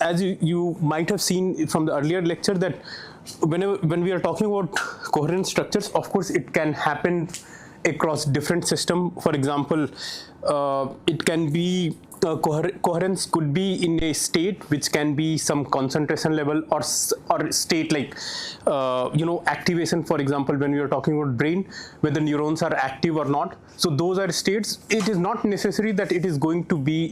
as you might have seen from the earlier lecture, that when we are talking about coherent structures, of course it can happen across different system. For example, it can be coherence could be in a state which can be some concentration level or state like activation. For example, when we are talking about brain, whether neurons are active or not, so those are states. It is not necessary that it is going to be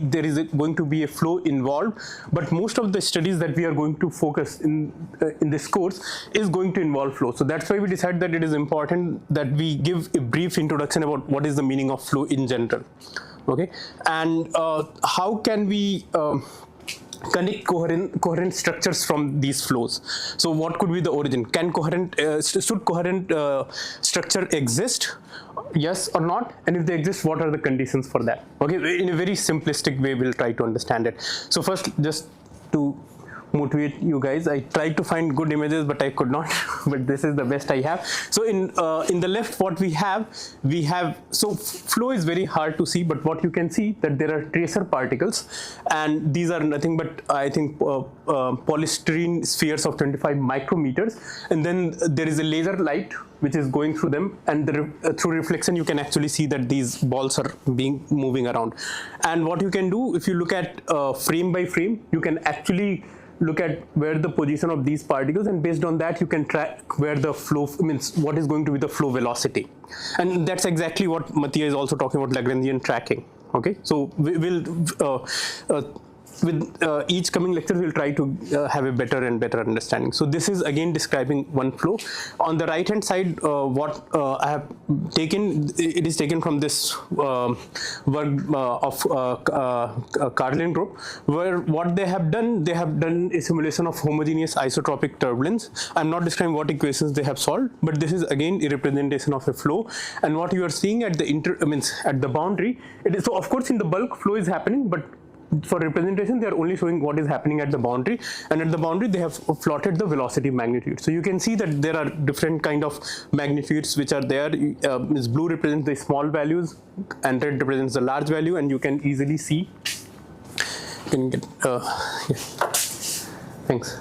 going to be a flow involved, but most of the studies that we are going to focus in this course is going to involve flow. So that's why we decided that it is important that we give a brief introduction about what is the meaning of flow in general. Okay, and how can we connect coherent structures from these flows? So what could be the origin? Can should coherent structure exist? Yes or not? And if they exist, what are the conditions for that? Okay, in a very simplistic way, we'll try to understand it. So first, just to motivate you guys, I tried to find good images, but I could not. But this is the best I have. So in the left, what we have, so flow is very hard to see, but what you can see that there are tracer particles, and these are nothing but I think polystyrene spheres of 25 micrometers, and then there is a laser light which is going through them, and through reflection you can actually see that these balls are moving around. And what you can do, if you look at frame by frame, you can actually look at where the position of these particles, and based on that you can track where the flow means what is going to be the flow velocity. And that's exactly what Mathieu is also talking about, Lagrangian tracking. Okay, so we will with each coming lecture we'll try to have a better and better understanding. So this is again describing one flow. On the right hand side, what I have taken, it is taken from this work of Carlin group, where what they have done a simulation of homogeneous isotropic turbulence. I'm not describing what equations they have solved, but this is again a representation of a flow. And what you are seeing at the at the boundary, it is, so of course in the bulk flow is happening, but for representation they are only showing what is happening at the boundary, and at the boundary they have plotted the velocity magnitude. So you can see that there are different kind of magnitudes which are there. Blue represents the small values and red represents the large value, and you can easily see. You can get yeah. Thanks.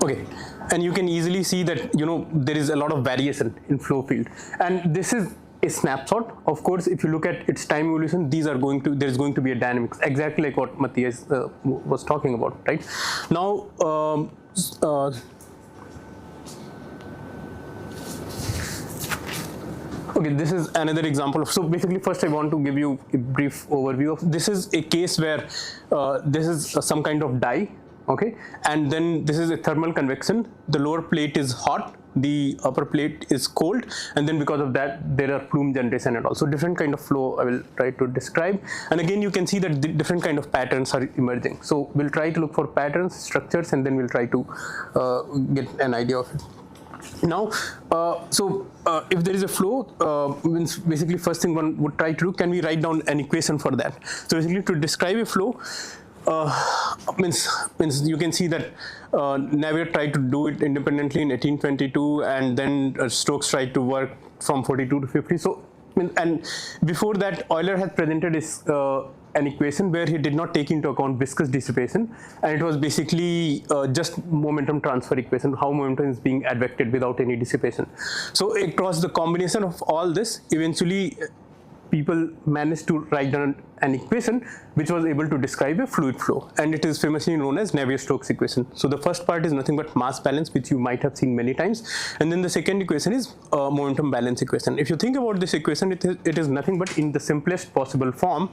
Okay. And you can easily see that there is a lot of variation in flow field, and this is a snapshot. Of course, if you look at its time evolution, there's going to be a dynamics, exactly like what Matthias was talking about, right? Now, okay, this is another example of, so basically first I want to give you a brief overview of, this is a case where this is some kind of die. Okay, and then this is a thermal convection. The lower plate is hot, the upper plate is cold, and then because of that there are plume generation and also different kind of flow I will try to describe. And again you can see that different kind of patterns are emerging. So we'll try to look for patterns, structures, and then we'll try to get an idea of it. Now, if there is a flow, means basically first thing one would try to do, can we write down an equation for that? So basically to describe a flow, means you can see that Navier tried to do it independently in 1822, and then Stokes tried to work from 42 to 50. So, and before that, Euler had presented his an equation where he did not take into account viscous dissipation, and it was basically just momentum transfer equation, how momentum is being advected without any dissipation. So across the combination of all this, eventually people managed to write down an equation which was able to describe a fluid flow, and it is famously known as Navier-Stokes equation. So the first part is nothing but mass balance, which you might have seen many times, and then the second equation is momentum balance equation. If you think about this equation, it is nothing but in the simplest possible form.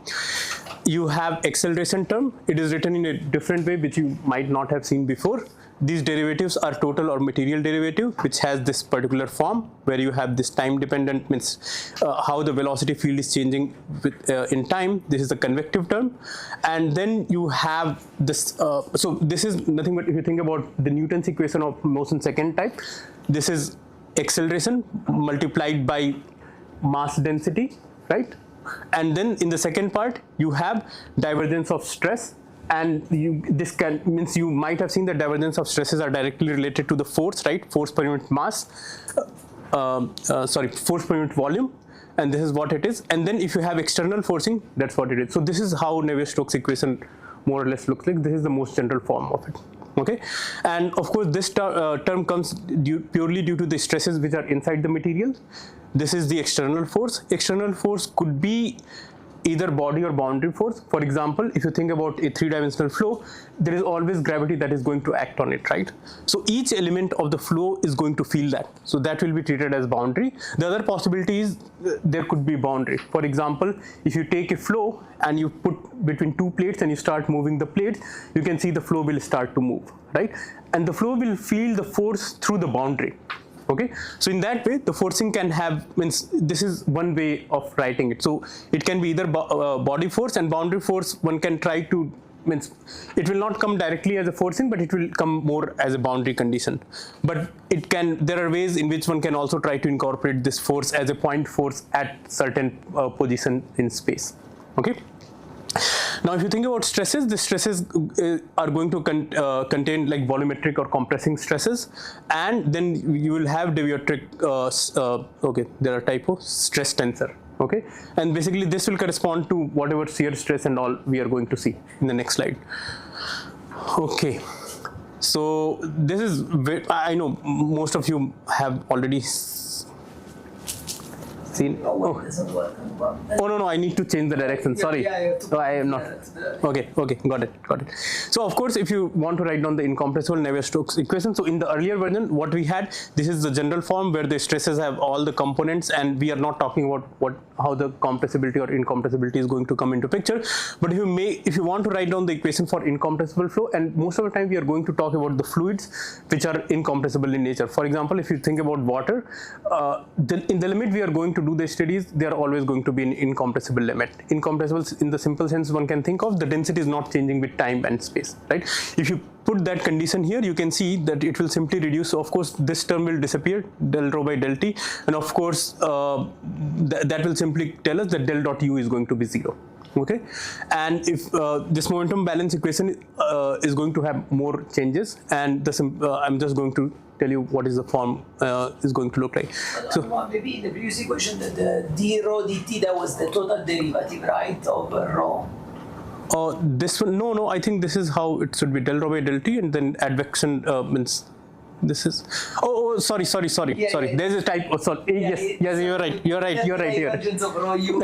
You have acceleration term. It is written in a different way which you might not have seen before. These derivatives are total or material derivative, which has this particular form where you have this time dependent, means how the velocity field is changing with, in time. This is the convective term, and then you have this. So this is nothing but, if you think about the Newton's equation of motion second type, this is acceleration multiplied by mass density, right? And then in the second part you have divergence of stress, and this means you might have seen that divergence of stresses are directly related to the force, right? Force per unit mass, force per unit volume. and this is what it is. And then if you have external forcing, that's what it is. So this is how Navier-Stokes equation more or less looks like. This is the most general form of it. Okay, and of course this term comes purely due to the stresses which are inside the material. This is the external force. External force could be either body or boundary force. For example, if you think about a three-dimensional flow, there is always gravity that is going to act on it, right? So each element of the flow is going to feel that. So that will be treated as boundary. The other possibility is there could be boundary. For example, if you take a flow and you put between two plates and you start moving the plates, you can see the flow will start to move, right? And the flow will feel the force through the boundary. Okay, so in that way the forcing can have, means this is one way of writing it. So it can be either body force, and boundary force one can try to, means it will not come directly as a forcing, but it will come more as a boundary condition. But it can, there are ways in which one can also try to incorporate this force as a point force at certain position in space. Okay. Now, if you think about stresses, the stresses are going to contain like volumetric or compressing stresses, and then you will have deviatoric, okay, there are typo, stress tensor. Okay, and basically this will correspond to whatever shear stress and all we are going to see in the next slide. Okay, so this is, I know most of you have already seen. Oh no, I need to change the direction. Sorry, I am not. Okay, got it. So of course, if you want to write down the incompressible Navier-Stokes equation, so in the earlier version, what we had, this is the general form where the stresses have all the components, and we are not talking about how the compressibility or incompressibility is going to come into picture. But if you want to write down the equation for incompressible flow, and most of the time we are going to talk about the fluids which are incompressible in nature. For example, if you think about water, in the limit we are going to do the studies, they are always going to be an incompressible limit. Incompressible in the simple sense one can think of, the density is not changing with time and space, right? If you put that condition here, you can see that it will simply reduce. So of course this term will disappear, del rho by del t, and of course that will simply tell us that del dot u is going to be 0. Okay, and if this momentum balance equation is going to have more changes, and I'm just going to tell you what is the form is going to look like. So maybe in the previous equation, the d rho dt, that was the total derivative, right, over rho. This one, no, I think this is how it should be, del rho by del t, and then advection means this is, sorry. Yeah. There's a type. Oh, sorry. Yes, you're right.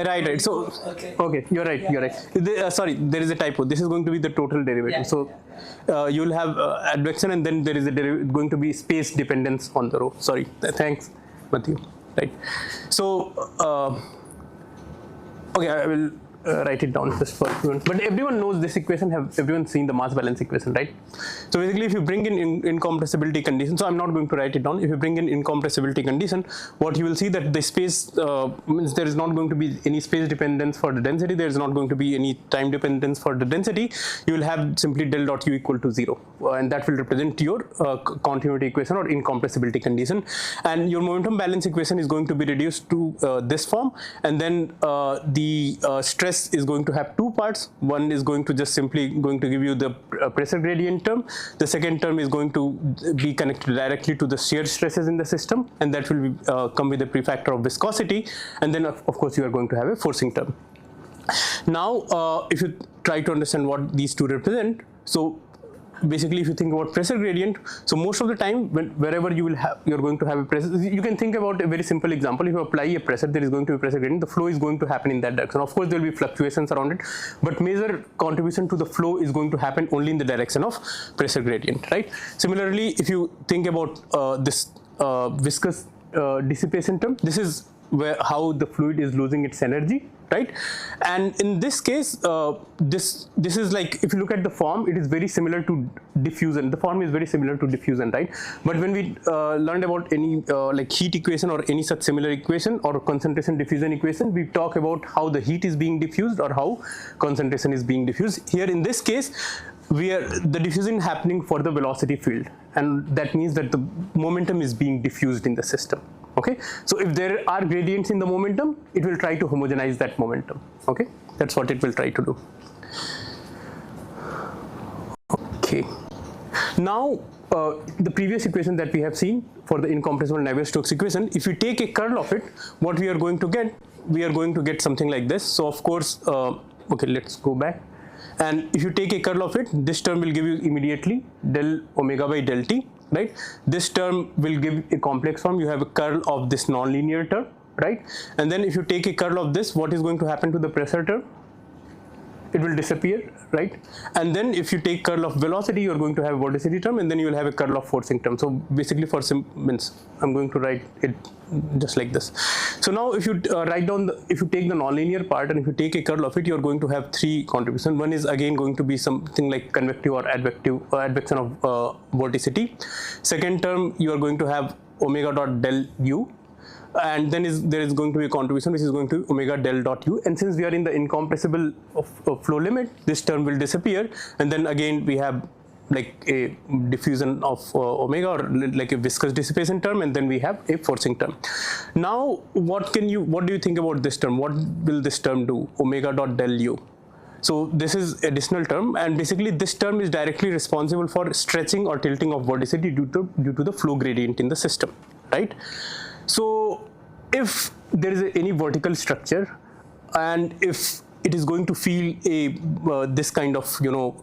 Right. So, okay, you're right. Sorry, there is a typo. This is going to be the total derivative. So, you'll have advection, and then there is going to be space dependence on the rho. Sorry. Thanks, Matthew. Right. So, okay, I will write it down just for everyone. But everyone knows this equation. Have everyone seen the mass balance equation, right? So basically, if you bring in incompressibility condition, so I'm not going to write it down. If you bring in incompressibility condition, what you will see that the space means there is not going to be any space dependence for the density. There is not going to be any time dependence for the density. You will have simply del dot u equal to 0, and that will represent your continuity equation or incompressibility condition. And your momentum balance equation is going to be reduced to this form, and then the stress is going to have two parts. One is going to just simply going to give you the pressure gradient term. The second term is going to be connected directly to the shear stresses in the system, and that will be, come with a prefactor of viscosity. And then of course you are going to have a forcing term. Now if you try to understand what these two represent, so basically if you think about pressure gradient, so most of the time wherever you're going to have a pressure, you can think about a very simple example. If you apply a pressure, there is going to be pressure gradient, the flow is going to happen in that direction. Of course there will be fluctuations around it, but major contribution to the flow is going to happen only in the direction of pressure gradient, right? Similarly, if you think about this viscous dissipation term, this is how the fluid is losing its energy, right? And in this case, this is like, if you look at the form, it is very similar to diffusion. The form is very similar to diffusion, right? But when we learned about any like heat equation or any such similar equation or concentration diffusion equation, we talk about how the heat is being diffused or how concentration is being diffused. Here in this case, the diffusion happening for the velocity field, and that means that the momentum is being diffused in the system. Okay, so if there are gradients in the momentum, it will try to homogenize that momentum. Okay, that's what it will try to do. Okay, now the previous equation that we have seen for the incompressible Navier-Stokes equation, if you take a curl of it, what we are going to get something like this. So of course, okay, let's go back. And if you take a curl of it, this term will give you immediately del omega by del t, right? This term will give a complex form. You have a curl of this nonlinear term, right? And then if you take a curl of this, what is going to happen to the pressure term? It will disappear, right? And then if you take curl of velocity, you're going to have a vorticity term, and then you will have a curl of forcing term. So basically for means I'm going to write it just like this. So now if you write down, if you take the nonlinear part and if you take a curl of it, you're going to have three contributions. One is again going to be something like convective or advection of vorticity. Second term, you are going to have omega dot del u. And then there is going to be a contribution which is going to be omega del dot u, and since we are in the incompressible of flow limit, this term will disappear, and then again we have like a diffusion of omega, or like a viscous dissipation term, and then we have a forcing term. Now what do you think about this term? What will this term do? Omega dot del u. So this is additional term, and basically this term is directly responsible for stretching or tilting of vorticity due to the flow gradient in the system, right? So if there is any vertical structure, and if it is going to feel a this kind of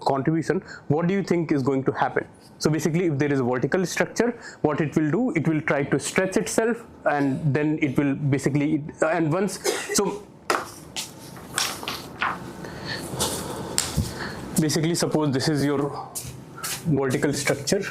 contribution, what do you think is going to happen? So basically, if there is a vertical structure, what it will do, it will try to stretch itself, and then it will basically, and once, so basically suppose this is your vertical structure,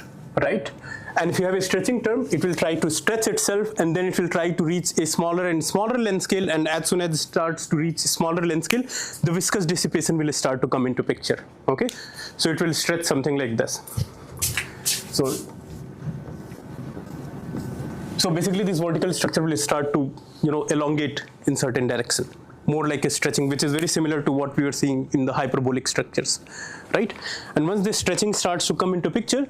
right? And if you have a stretching term, it will try to stretch itself, and then it will try to reach a smaller and smaller length scale, and as soon as it starts to reach a smaller length scale, the viscous dissipation will start to come into picture, okay? So it will stretch something like this. So basically this vertical structure will start to elongate in certain direction, more like a stretching, which is very similar to what we were seeing in the hyperbolic structures, right? And once this stretching starts to come into picture,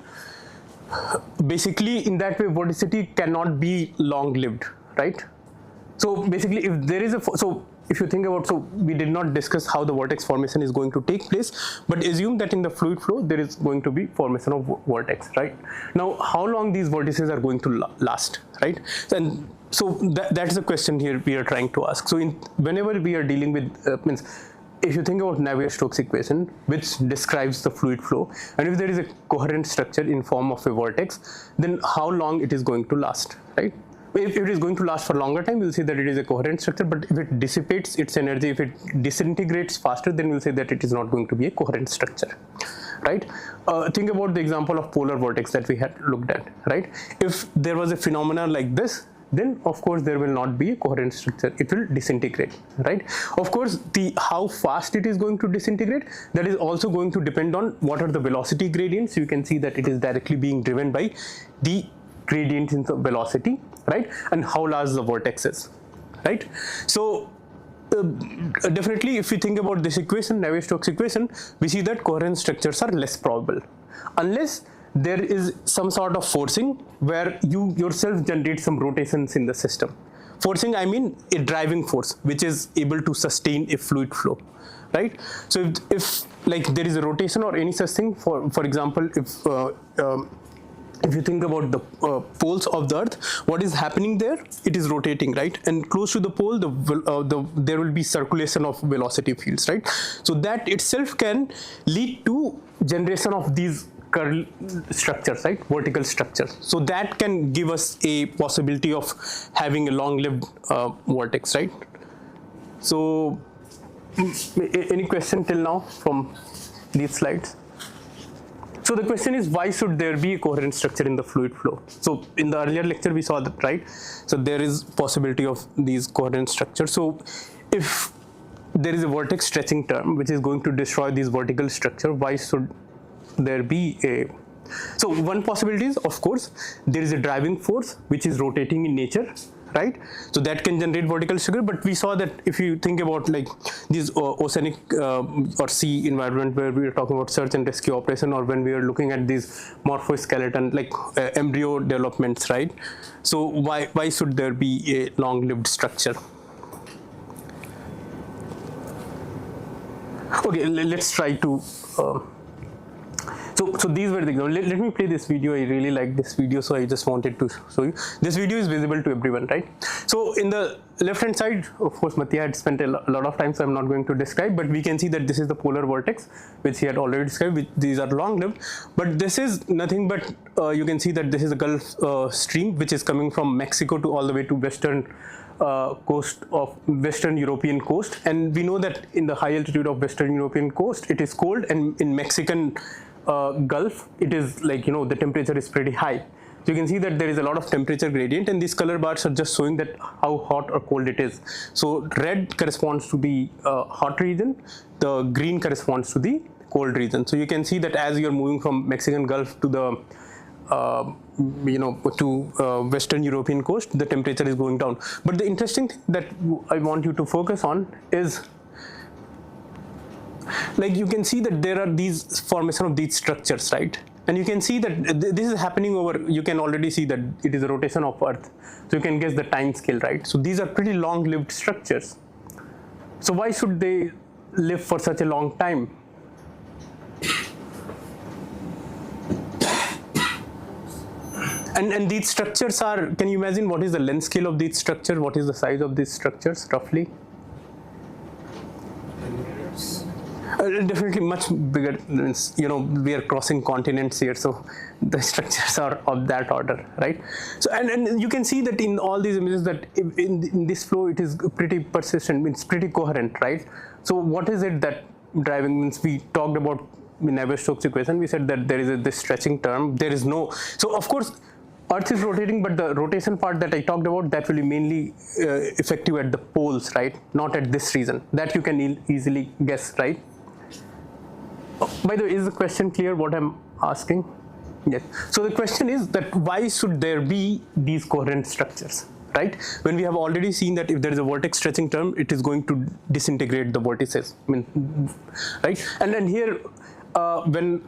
basically in that way vorticity cannot be long lived, right? So basically if there is if you think about, so we did not discuss how the vortex formation is going to take place, but assume that in the fluid flow there is going to be formation of vortex, right? Now how long these vortices are going to last, right? And so that's the question here we are trying to ask. So whenever we are dealing with if you think about Navier-Stokes equation, which describes the fluid flow, and if there is a coherent structure in form of a vortex, then how long it is going to last, right? If it is going to last for longer time, we'll say that it is a coherent structure, but if it dissipates its energy, if it disintegrates faster, then we'll say that it is not going to be a coherent structure, right? Think about the example of polar vortex that we had looked at, right? If there was a phenomenon like this, then of course there will not be a coherent structure, it will disintegrate, right? Of course, how fast it is going to disintegrate, that is also going to depend on what are the velocity gradients. You can see that it is directly being driven by the gradient in the velocity, right? And how large the vortex is, right? So definitely if we think about this equation, Navier-Stokes equation, we see that coherent structures are less probable, unless there is some sort of forcing where you yourself generate some rotations in the system. Forcing, I mean a driving force which is able to sustain a fluid flow, right? So if like there is a rotation or any such thing, for example, if you think about the poles of the earth, what is happening there? It is rotating, right? And close to the pole, there will be circulation of velocity fields, right? So that itself can lead to generation of these curl structures, right? Vertical structures. So that can give us a possibility of having a long-lived vortex, right? So any question till now from these slides? So the question is, why should there be a coherent structure in the fluid flow? So in the earlier lecture we saw that, right? So there is possibility of these coherent structures. So if there is a vortex stretching term which is going to destroy these vertical structure, why should there be a... So one possibility is, of course, there is a driving force which is rotating in nature, right? So that can generate vertical structure, but we saw that if you think about like these oceanic or sea environment where we are talking about search and rescue operation, or when we are looking at these morphoskeleton like embryo developments, right? So why should there be a long-lived structure? Okay, let's try to So these were the examples. Let me play this video. I really like this video, so I just wanted to show you. This video is visible to everyone, right? So in the left hand side, of course, Mattia had spent a lot of time, so I'm not going to describe, but we can see that this is the polar vortex, which he had already described. These are long lived, but this is nothing but you can see that this is a Gulf Stream, which is coming from Mexico to all the way to western coast of Western European coast, and we know that in the high altitude of Western European coast it is cold, and in Mexican Gulf it is like, you know, the temperature is pretty high. So you can see that there is a lot of temperature gradient, and these color bars are just showing that how hot or cold it is. So red corresponds to the hot region, the green corresponds to the cold region. So you can see that as you're moving from Mexican Gulf to the Western European coast, the temperature is going down. But the interesting thing that I want you to focus on is, like, you can see that there are these formation of these structures, right? And you can see that this is happening over, you can already see that it is a rotation of Earth. So you can guess the time scale, right? So these are pretty long-lived structures. So why should they live for such a long time? And these structures are, can you imagine what is the length scale of these structures? What is the size of these structures roughly? Definitely much bigger. You know, we are crossing continents here, so the structures are of that order, right? So and you can see that in all these images that in this flow it is pretty persistent, it's pretty coherent, right? So what is it that driving, means we talked about in Navier-Stokes equation, we said that there is this stretching term, there is no, so of course Earth is rotating, but the rotation part that I talked about, that will be mainly effective at the poles, right? Not at this region. That you can easily guess, right? Oh, by the way, is the question clear what I'm asking? Yes. So the question is that why should there be these coherent structures, right? When we have already seen that if there is a vortex stretching term, it is going to disintegrate the vortices, I mean, right? And then here, when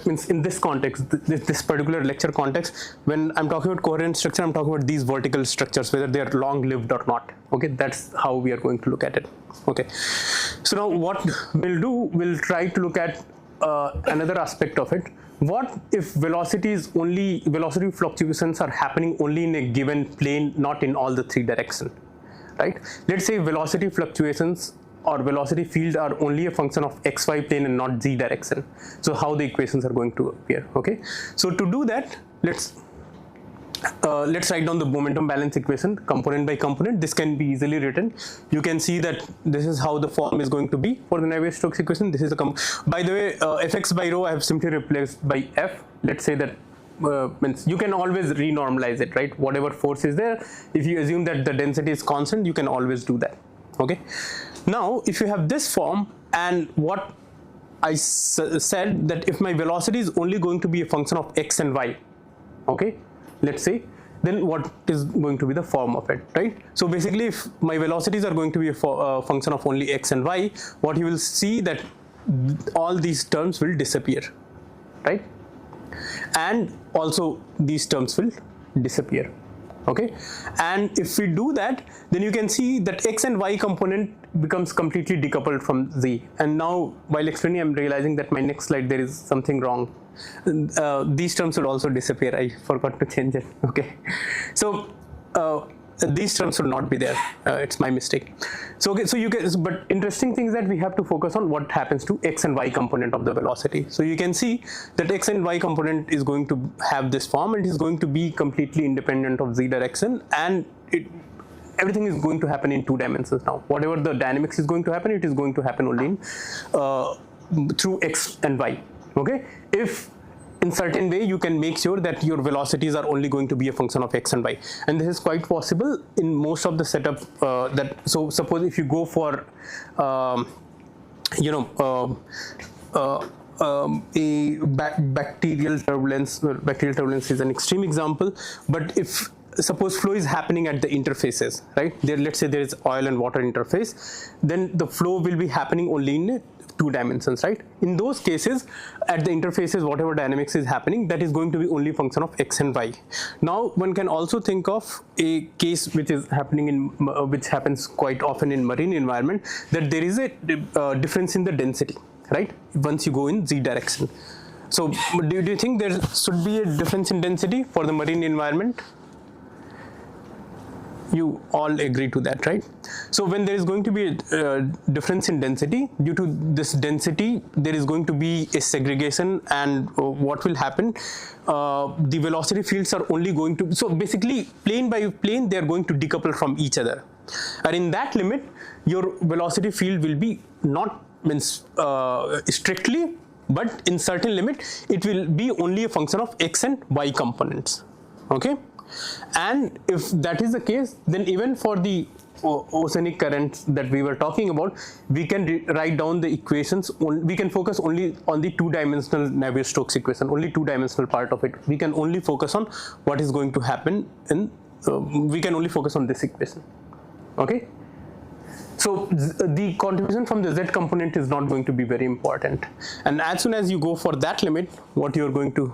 means in this context, this particular lecture context, when I'm talking about coherent structure, I'm talking about these vertical structures, whether they are long-lived or not. Okay, that's how we are going to look at it. Okay, so now what we'll do, we'll try to look at another aspect of it. What if velocity fluctuations are happening only in a given plane, not in all the three directions, right? Let's say velocity fluctuations or velocity field are only a function of xy plane and not z direction. So how the equations are going to appear, okay? So to do that, let's write down the momentum balance equation component by component. This can be easily written. You can see that this is how the form is going to be for the Navier-Stokes equation. This is by the way, fx by rho I have simply replaced by f. Let's say that means you can always renormalize it, right? Whatever force is there, if you assume that the density is constant, you can always do that, okay? Now, if you have this form, and what I said that if my velocity is only going to be a function of x and y, okay, let's say, then what is going to be the form of it, right? So basically, if my velocities are going to be a function of only x and y, what you will see that all these terms will disappear, right? And also these terms will disappear. Okay, and if we do that, then you can see that x and y component becomes completely decoupled from z. And now, while explaining, I'm realizing that my next slide there is something wrong. These terms would also disappear. I forgot to change it. Okay, so these terms will not be there. It's my mistake. So okay, so you can, but interesting thing is that we have to focus on what happens to x and y component of the velocity. So you can see that x and y component is going to have this form, and it is going to be completely independent of z direction, and everything is going to happen in 2 dimensions now. Whatever the dynamics is going to happen, it is going to happen only in through x and y. Okay, if in certain way you can make sure that your velocities are only going to be a function of x and y, and this is quite possible in most of the setup so suppose if you go for a bacterial turbulence. Bacterial turbulence is an extreme example, but if suppose flow is happening at the interfaces, right? There, let's say there is oil and water interface, then the flow will be happening only in 2 dimensions, right? In those cases, at the interfaces, whatever dynamics is happening, that is going to be only function of x and y. Now, one can also think of a case which is happening in, which happens quite often in marine environment, that there is a difference in the density, right? Once you go in z direction. So do you think there should be a difference in density for the marine environment? You all agree to that, right? So when there is going to be a difference in density, due to this density, there is going to be a segregation, and what will happen? The velocity fields are only going to, so basically plane by plane, they are going to decouple from each other. And in that limit, your velocity field will be not strictly, but in certain limit, it will be only a function of x and y components. Okay? And if that is the case, then even for the oceanic currents that we were talking about, we can write down the equations. We can focus only on the two-dimensional Navier-Stokes equation, only two-dimensional part of it. We can only focus on what is going to happen in. We can only focus on this equation. Okay. So the contribution from the z component is not going to be very important. And as soon as you go for that limit, what you are going to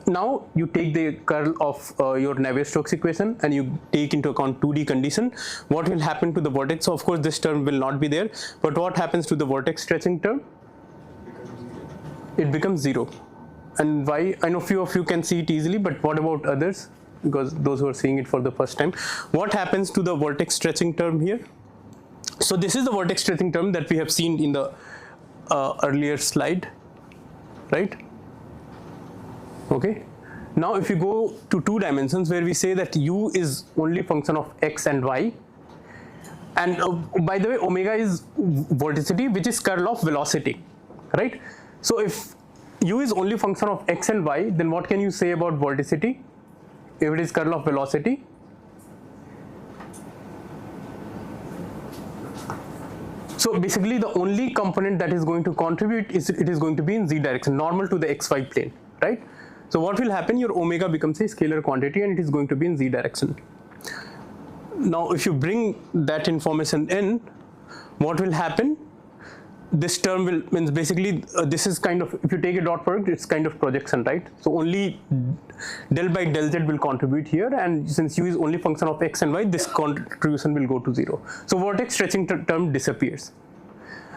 now you take the curl of your Navier-Stokes equation and you take into account 2D condition. What will happen to the vortex? So of course this term will not be there, but what happens to the vortex stretching term? It becomes 0. And why? I know few of you can see it easily, but what about others? Because those who are seeing it for the first time, what happens to the vortex stretching term here? So this is the vortex stretching term that we have seen in the earlier slide, right? Okay. Now if you go to 2 dimensions where we say that u is only function of x and y, and by the way, omega is vorticity, which is curl of velocity, right? So if u is only function of x and y, then what can you say about vorticity if it is curl of velocity? So basically the only component that is going to contribute is it is going to be in z direction, normal to the xy plane, right? So what will happen? Your omega becomes a scalar quantity and it is going to be in z direction. Now if you bring that information in, what will happen? This term will means basically this is kind of, if you take a dot product, it's kind of projection, right? So only del by del z will contribute here, and since u is only function of x and y, this contribution will go to 0. So vortex stretching term disappears.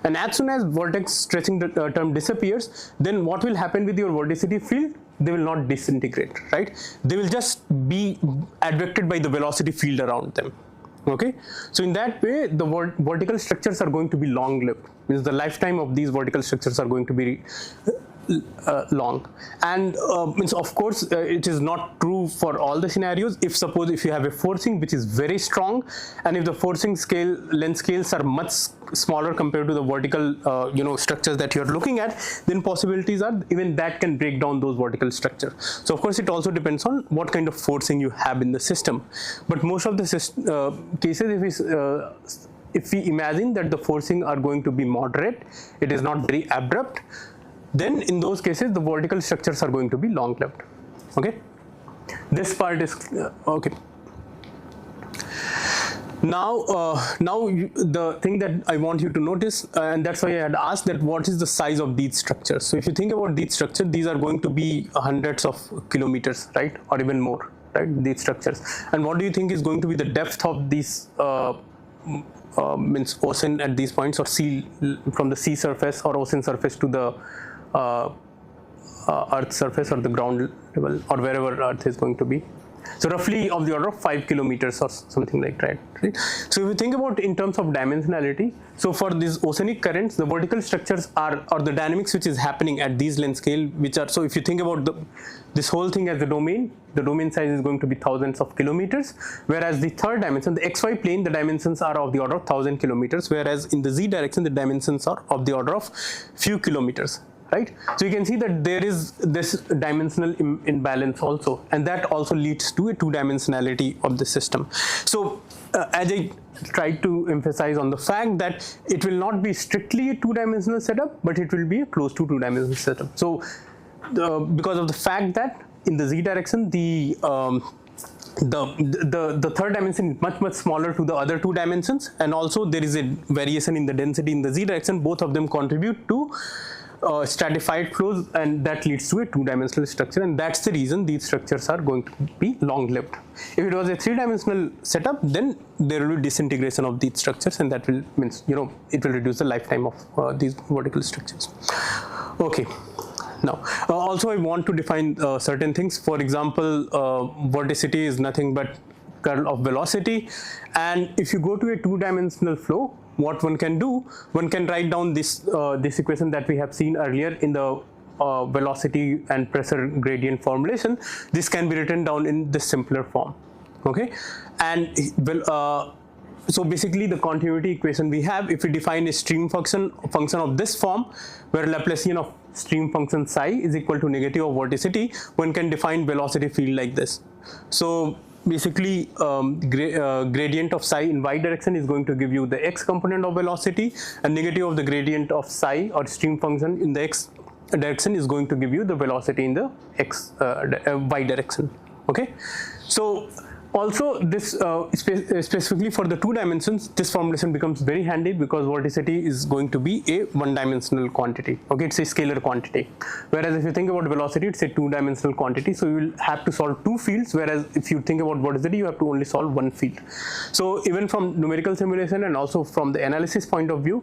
And as soon as vortex stretching term disappears, then what will happen with your vorticity field? They will not disintegrate, right? They will just be advected by the velocity field around them. Okay, so in that way, the vertical structures are going to be long-lived. Means the lifetime of these vertical structures are going to be long. And means of course it is not true for all the scenarios. If suppose if you have a forcing which is very strong, and if the forcing scale length scales are much smaller compared to the vertical structures that you are looking at, then possibilities are even that can break down those vertical structures. So of course it also depends on what kind of forcing you have in the system. But most of the cases, if we imagine that the forcing are going to be moderate, it is not very abrupt, then in those cases the vertical structures are going to be long-lived. Okay, this part is okay. Now, the thing that I want you to notice, and that's why I had asked that what is the size of these structures. So if you think about these structures, these are going to be hundreds of kilometers, right, or even more, right? These structures. And what do you think is going to be the depth of these means ocean at these points, or sea, from the sea surface or ocean surface to the earth surface or the ground level or wherever earth is going to be? So roughly of the order of 5 kilometers or something like that, right? So if you think about in terms of dimensionality, so for these oceanic currents, the vertical structures are, or the dynamics which is happening at these length scale, which are, so if you think about this whole thing as the domain size is going to be thousands of kilometers, whereas the third dimension, the xy plane, the dimensions are of the order of 1000 kilometers, whereas in the z direction, the dimensions are of the order of few kilometers. Right, so you can see that there is this dimensional imbalance also, and that also leads to a two-dimensionality of the system. So as I tried to emphasize on the fact that it will not be strictly a two-dimensional setup, but it will be a close to two-dimensional setup. So because of the fact that in the z direction, the third dimension is much smaller to the other two dimensions, and also there is a variation in the density in the z direction. Both of them contribute to stratified flows, and that leads to a two-dimensional structure, and that's the reason these structures are going to be long-lived. If it was a three-dimensional setup, then there will be disintegration of these structures, and that will means it will reduce the lifetime of these vertical structures. Okay, Now, also I want to define certain things. For example, vorticity is nothing but curl of velocity, and if you go to a two-dimensional flow, what one can do, one can write down this equation that we have seen earlier in the velocity and pressure gradient formulation. This can be written down in this simpler form, okay? And so basically the continuity equation we have, if we define a stream function of this form, where Laplacian of stream function psi is equal to negative of vorticity, one can define velocity field like this. So basically gradient of psi in y direction is going to give you the x component of velocity, and negative of the gradient of psi or stream function in the x direction is going to give you the velocity in the y direction, okay? So also this specifically for the two dimensions, this formulation becomes very handy because vorticity is going to be a one-dimensional quantity, okay? It's a scalar quantity, whereas if you think about velocity, it's a two-dimensional quantity, so you will have to solve two fields, whereas if you think about vorticity, you have to only solve one field. So even from numerical simulation and also from the analysis point of view,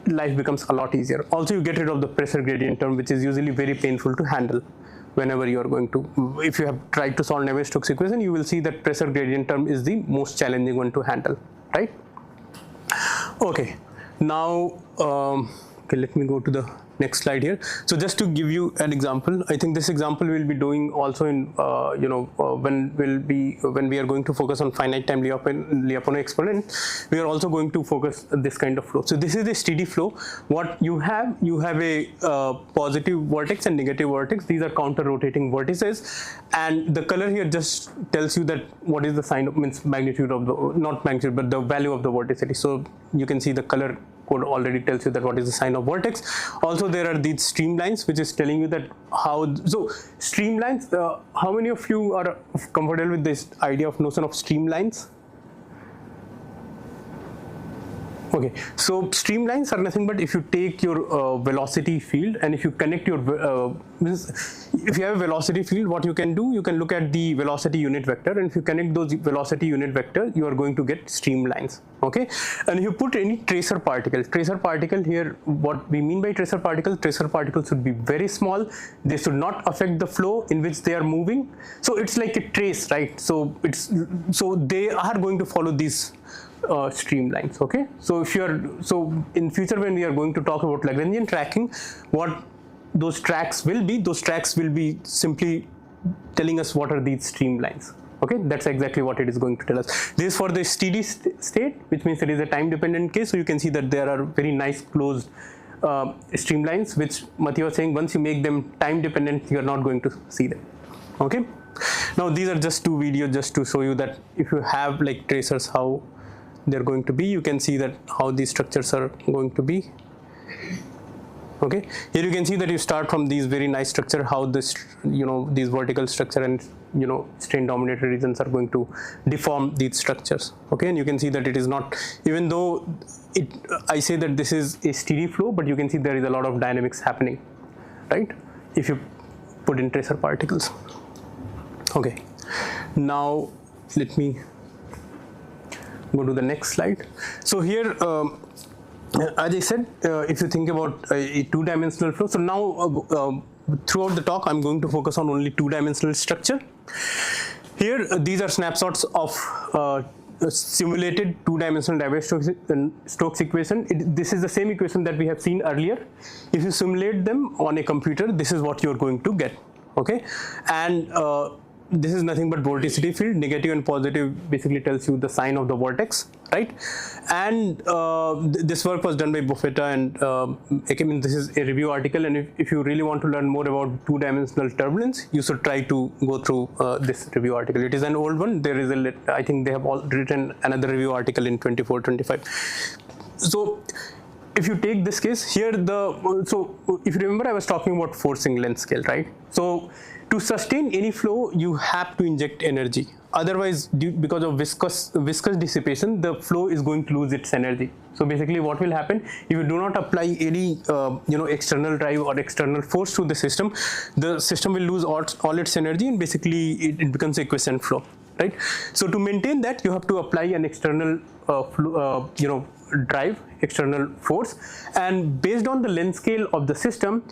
life becomes a lot easier. Also, you get rid of the pressure gradient term, which is usually very painful to handle whenever you are going to, if you have tried to solve Navier-Stokes equation, you will see that pressure gradient term is the most challenging one to handle, right? Okay, now okay, let me go to the next slide here. So just to give you an example, I think this example we'll be doing also in when we are going to focus on finite time Lyapunov exponent, we are also going to focus this kind of flow. So this is a steady flow. What you have a positive vertex and negative vertex. These are counter rotating vertices, and the color here just tells you that what is the sign of, means magnitude of the, not magnitude, but the value of the vorticity. So you can see the color code already tells you that what is the sign of vortex. Also there are these streamlines, which is telling you that how, so streamlines, how many of you are comfortable with this idea of notion of streamlines? Okay, so streamlines are nothing but if you take your velocity field and if you connect your, if you have a velocity field, what you can do, you can look at the velocity unit vector, and if you connect those velocity unit vector, you are going to get streamlines, okay? And if you put any tracer particle here, what we mean by tracer particles should be very small, they should not affect the flow in which they are moving. So it's like a trace, right? So they are going to follow these streamlines, okay? So if you are, so in future when we are going to talk about Lagrangian tracking, what those tracks will be simply telling us what are these streamlines, okay? That's exactly what it is going to tell us. This is for the steady state, which means it is a time dependent case. So you can see that there are very nice closed streamlines, which Matthew was saying, once you make them time dependent, you are not going to see them, okay? Now these are just two videos just to show you that if you have like tracers, how they're going to be. You can see that how these structures are going to be, okay? Here you can see that you start from these very nice structure, how this, these vertical structure and strain dominated regions are going to deform these structures, okay? And you can see that it is not, even though I say that this is a steady flow, but you can see there is a lot of dynamics happening, right? If you put in tracer particles, okay? Now let me go to the next slide. So here, as I said, if you think about a two-dimensional flow, so now throughout the talk, I'm going to focus on only two-dimensional structure. Here, these are snapshots of simulated two-dimensional Navier-Stokes equation. This is the same equation that we have seen earlier. If you simulate them on a computer, this is what you're going to get, okay? And this is nothing but vorticity field. Negative and positive basically tells you the sign of the vortex, right? And this work was done by Buffetta and this is a review article, and if you really want to learn more about two-dimensional turbulence, you should try to go through this review article. It is an old one. There is I think they have all written another review article in 24-25. So if you take this case here, so if you remember, I was talking about forcing length scale, right? So to sustain any flow, you have to inject energy. Otherwise, because of viscous dissipation, the flow is going to lose its energy. So basically, what will happen if you do not apply any external drive or external force to the system will lose all its energy, and basically it becomes a quiescent flow, right? So to maintain that, you have to apply an external drive, external force, and based on the length scale of the system,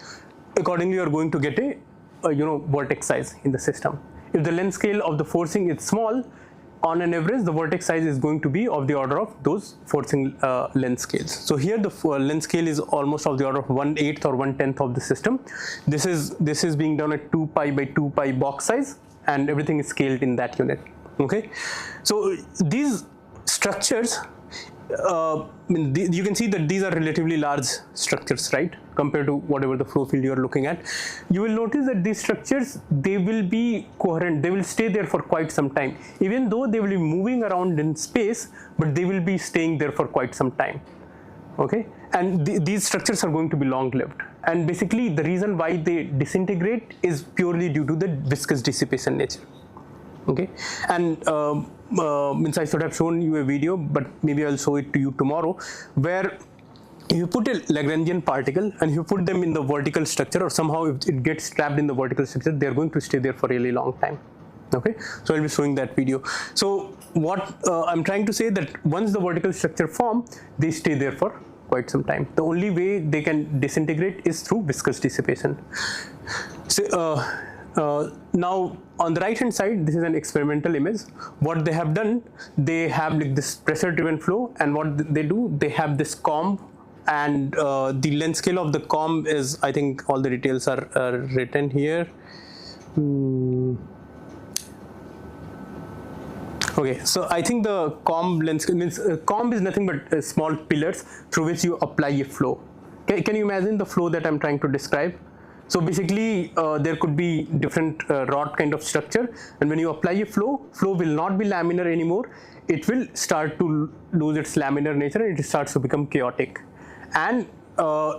accordingly you're going to get a vortex size in the system. If the length scale of the forcing is small, on an average the vortex size is going to be of the order of those forcing length scales. So here the length scale is almost of the order of 1/8 or 1/10 of the system. This is being done at 2 pi by 2 pi box size, and everything is scaled in that unit. Okay, so these structures, you can see that these are relatively large structures, right, compared to whatever the flow field you are looking at. You will notice that these structures, they will be coherent, they will stay there for quite some time, even though they will be moving around in space, but they will be staying there for quite some time. Okay, and these structures are going to be long lived, and basically the reason why they disintegrate is purely due to the viscous dissipation nature. Okay, and means I should have shown you a video, but maybe I'll show it to you tomorrow, where you put a Lagrangian particle and you put them in the vertical structure, or somehow if it gets trapped in the vertical structure, they're going to stay there for a really long time. Okay, so I'll be showing that video. So what I'm trying to say, that once the vertical structure form, they stay there for quite some time. The only way they can disintegrate is through viscous dissipation. So now on the right hand side, this is an experimental image. What they have done, they have like this pressure driven flow, and what they do, they have this comb, and the length scale of the comb is, I think all the details are written here. Okay, so I think the comb length means comb is nothing but small pillars through which you apply a flow. Can you imagine the flow that I'm trying to describe? So basically there could be different rod kind of structure, and when you apply a flow will not be laminar anymore. It will start to lose its laminar nature, and it starts to become chaotic. And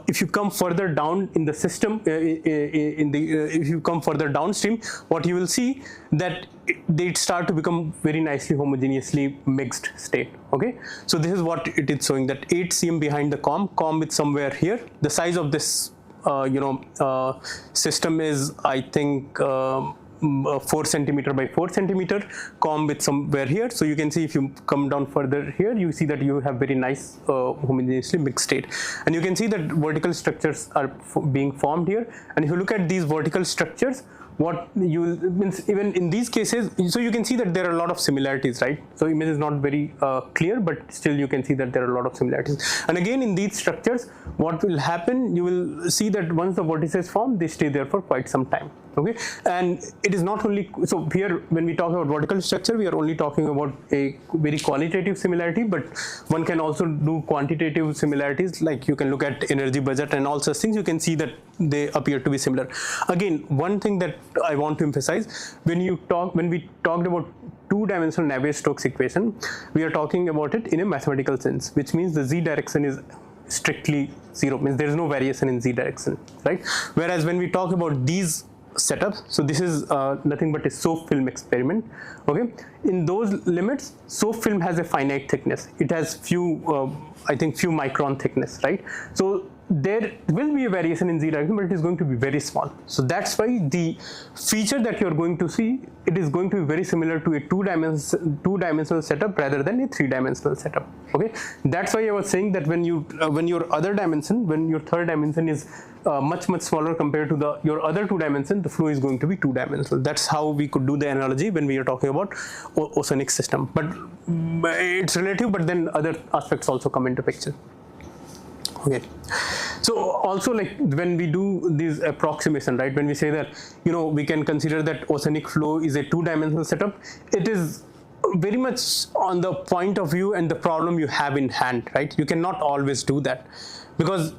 if you come further down in the system, if you come further downstream, what you will see that they start to become very nicely homogeneously mixed state. Okay, so this is what it is showing, that 8 cm behind the comb is somewhere here. The size of this system is, I think, 4 centimeter by 4 centimeter, comb with somewhere here. So you can see if you come down further here, you see that you have very nice homogeneously mixed state, and you can see that vertical structures are being formed here. And if you look at these vertical structures, what you means even in these cases, so you can see that there are a lot of similarities, right? So image is not very clear, but still you can see that there are a lot of similarities. And again, in these structures, what will happen, you will see that once the vertices form, they stay there for quite some time. Okay, and it is not only, so here when we talk about vertical structure, we are only talking about a very qualitative similarity, but one can also do quantitative similarities, like you can look at energy budget and all such things. You can see that they appear to be similar. Again, one thing that I want to emphasize, when we talked about two-dimensional Navier-Stokes equation, we are talking about it in a mathematical sense, which means the z direction is strictly zero, means there is no variation in z direction, right? Whereas when we talk about these setups, so this is nothing but a soap film experiment. Okay, in those limits, soap film has a finite thickness. It has I think few micron thickness, right? So there will be a variation in z direction, but it is going to be very small. So that's why the feature that you're going to see, it is going to be very similar to a two-dimensional setup rather than a three-dimensional setup. Okay, that's why I was saying that when your third dimension is much smaller compared to your other two dimension, the flow is going to be two-dimensional. That's how we could do the analogy when we are talking about oceanic system. But it's relative, but then other aspects also come into picture. Okay, so also, like when we do this approximation, right, when we say that we can consider that oceanic flow is a two-dimensional setup, it is very much on the point of view and the problem you have in hand, right? You cannot always do that, because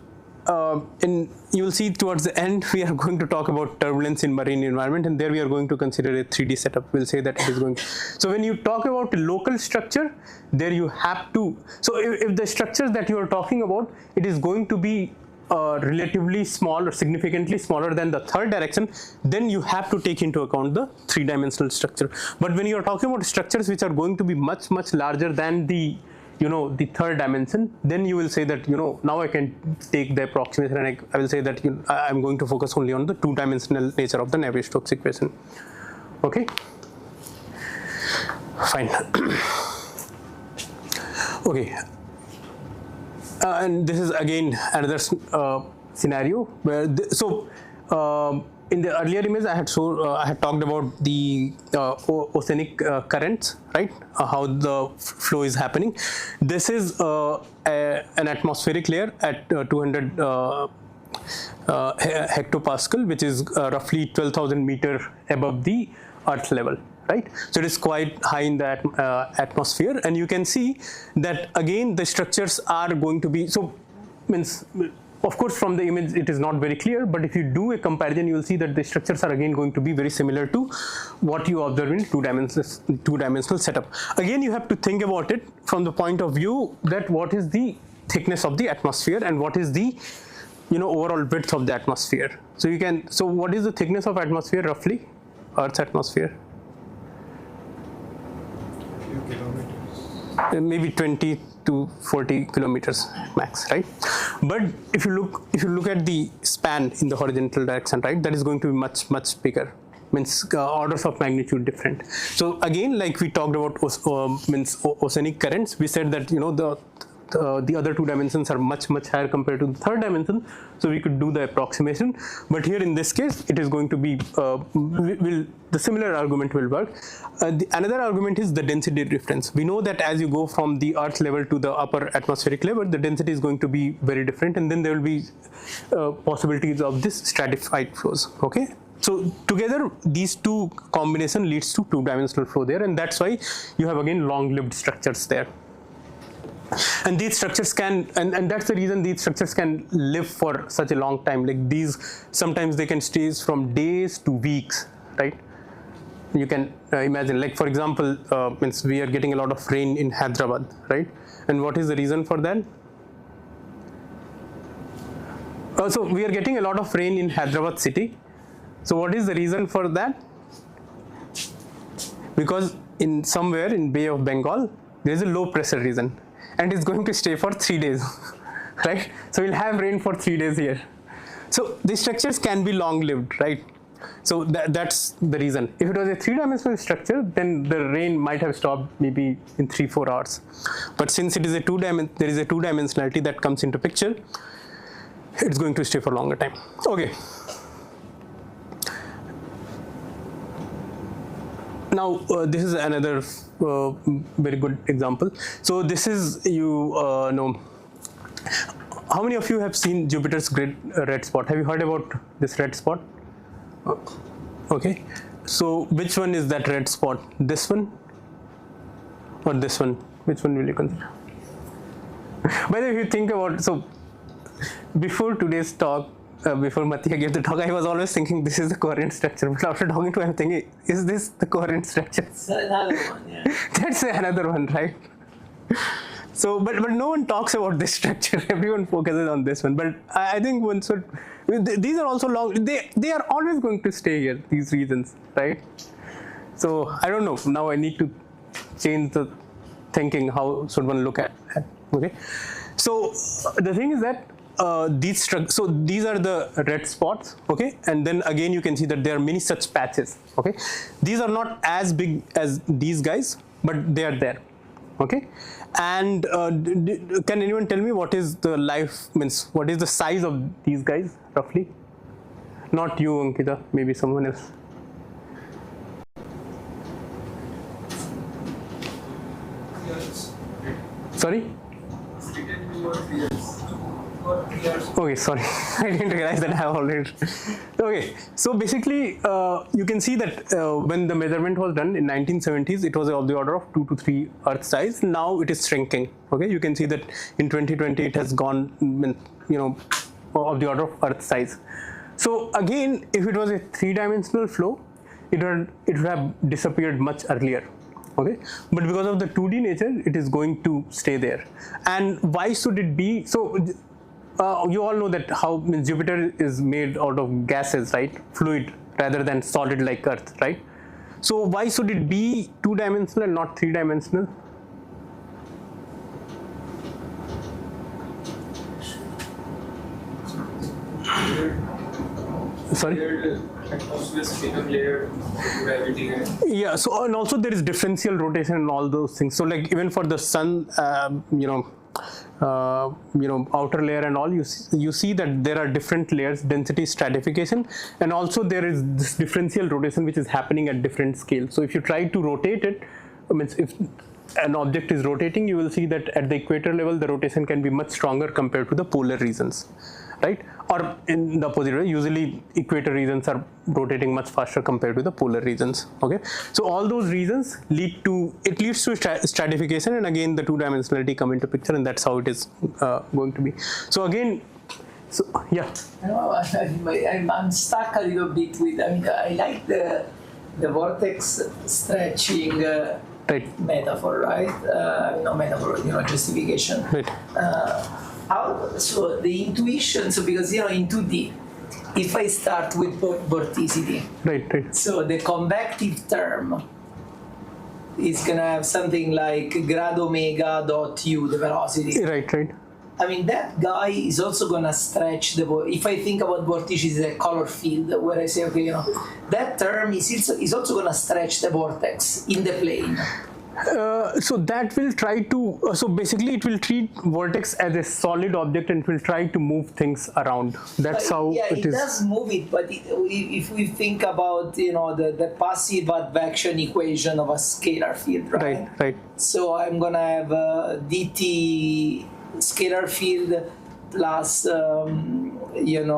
you will see towards the end we are going to talk about turbulence in marine environment, and there we are going to consider a 3D setup. We'll say that it is going to. So when you talk about local structure, there you have to, so if the structures that you are talking about, it is going to be relatively small or significantly smaller than the third direction, then you have to take into account the three-dimensional structure. But when you are talking about structures which are going to be much larger than the the third dimension, then you will say that now I can take the approximation, and I will say that I'm going to focus only on the two-dimensional nature of the Navier-Stokes equation. Okay, fine. Okay, and this is again another scenario where in the earlier image, I had talked about the oceanic currents, right? How the flow is happening. This is an atmospheric layer at 200 hectopascal, which is roughly 12,000 meter above the Earth level, right? So it is quite high in the atmosphere, and you can see that again the structures are going to be means. Of course, from the image it is not very clear, but if you do a comparison, you will see that the structures are again going to be very similar to what you observe in two-dimensional setup. Again, you have to think about it from the point of view that what is the thickness of the atmosphere and what is the overall width of the atmosphere. So what is the thickness of atmosphere roughly? Earth's atmosphere? A few kilometers. Maybe 20 to 40 kilometers max, right? But if you look at the span in the horizontal direction, right, that is going to be much bigger, means orders of magnitude different. So again, like we talked about oceanic currents, we said that the other two dimensions are much higher compared to the third dimension, so we could do the approximation. But here in this case, it is going to be the similar argument will work. Another argument is the density difference. We know that as you go from the Earth level to the upper atmospheric level, the density is going to be very different, and then there will be possibilities of this stratified flows. Okay. So together, these two combination leads to two-dimensional flow there, and that's why you have again long-lived structures there. And these structures can, and that's the reason these structures can live for such a long time. Like these, sometimes they can stay from days to weeks, right? You can imagine, like for example, means we are getting a lot of rain in Hyderabad, right? And what is the reason for that? So we are getting a lot of rain in Hyderabad city. So what is the reason for that? Because in somewhere in Bay of Bengal, there is a low pressure region, and it's going to stay for 3 days, right? So we'll have rain for 3 days here. So these structures can be long-lived, right? So that's the reason. If it was a three-dimensional structure, then the rain might have stopped maybe in 3-4 hours. But since it is there is a two-dimensionality that comes into picture, it's going to stay for longer time. Okay. Now this is another very good example. So this is how many of you have seen Jupiter's great red spot? Have you heard about this red spot? Okay. So which one is that red spot? This one or this one? Which one will you consider? By the way, if you think about, so before today's talk, before Mathiya gave the talk, I was always thinking this is the coherent structure. But after talking to him, I'm thinking, is this the coherent structure? That's another one, yeah. That's another one, right? So, but no one talks about this structure. Everyone focuses on this one. But I think one should. These are also long. They are always going to stay here. These regions, right? So I don't know. Now I need to change the thinking. How should one look at? Okay. So the thing is that. So these are the red spots, okay, and then again you can see that there are many such patches, okay. These are not as big as these guys, but they are there, okay. And can anyone tell me what is the what is the size of these guys roughly? Not you, Ankita, maybe someone else. Yes. Sorry? Okay, sorry, I didn't realize that I have already. Okay, so basically, you can see that when the measurement was done in 1970s, it was of the order of 2 to 3 Earth size. Now it is shrinking. Okay, you can see that in 2020 it has gone, of the order of Earth size. So again, if it was a three-dimensional flow, it would have disappeared much earlier. Okay, but because of the 2D nature, it is going to stay there. And why should it be so? You all know that how Jupiter is made out of gases, right? Fluid rather than solid like Earth, right? So why should it be two-dimensional and not three-dimensional? Sorry? Yeah, so and also there is differential rotation and all those things. So like even for the sun, outer layer and all, you see that there are different layers, density stratification, and also there is this differential rotation which is happening at different scales. So if you try to rotate it, if an object is rotating, you will see that at the equator level the rotation can be much stronger compared to the polar regions, right? Or in the opposite way, usually equator regions are rotating much faster compared to the polar regions. Okay, so all those reasons leads to stratification, and again the two-dimensionality come into picture, and that's how it is going to be. So again, yeah. I'm stuck a little bit with. I mean, I like the vortex stretching. Right. Metaphor, right? No metaphor, justification. Right. So the intuition, so because in 2D, if I start with vorticity, right. So the convective term is gonna have something like grad omega dot u, the velocity. Right. I mean, that guy is also gonna stretch if I think about vorticity as a color field, where I say, okay, that term is also gonna stretch the vortex in the plane. So that will try to, so basically it will treat vortex as a solid object and will try to move things around. That's how it is. Does move it, but if we think about, the passive advection equation of a scalar field, right? Right. So I'm gonna have dt scalar field plus, gradient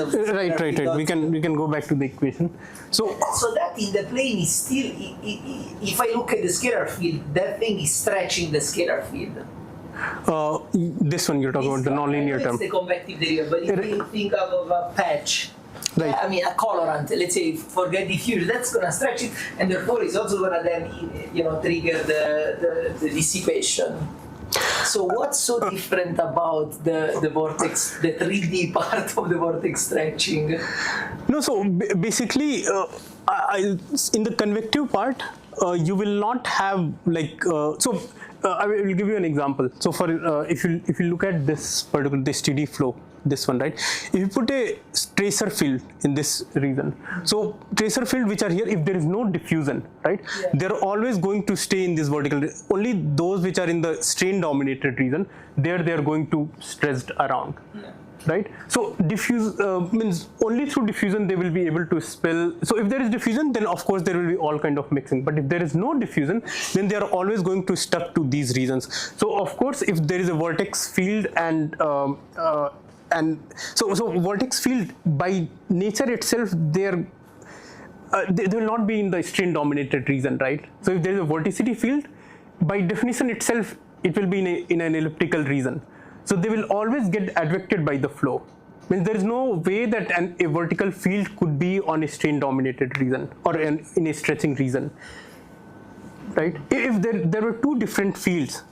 of the scalar Right. field. We can go back to the equation. So that in the plane is still, if I look at the scalar field, that thing is stretching the scalar field. This one you're talking about, the nonlinear term. It's the convective derivative, but if you think of a patch, right. I mean a colorant, let's say, forget diffusion, that's going to stretch it, and therefore it's also going to then, trigger the dissipation. So what's so different about the vortex, the 3D part of the vortex stretching? No, so basically, in the convective part, you will not have I will give you an example. So for if you look at this TD flow, this one, right? If you put a tracer field in this region, so tracer field which are here, if there is no diffusion, right, they're always going to stay in this vertical. Only those which are in the strain dominated region, they are going to stressed around. Right, so diffuse means only through diffusion they will be able to spill. So if there is diffusion, then of course there will be all kind of mixing. But if there is no diffusion, then they are always going to stuck to these regions. So of course, if there is a vortex field and so vortex field by nature itself, they will not be in the strain dominated region, right? So if there is a vorticity field, by definition itself, it will be in an elliptical region. So they will always get advected by the flow. Means there is no way that a vertical field could be on a strain dominated region or in a stretching region, right? If there were two different fields,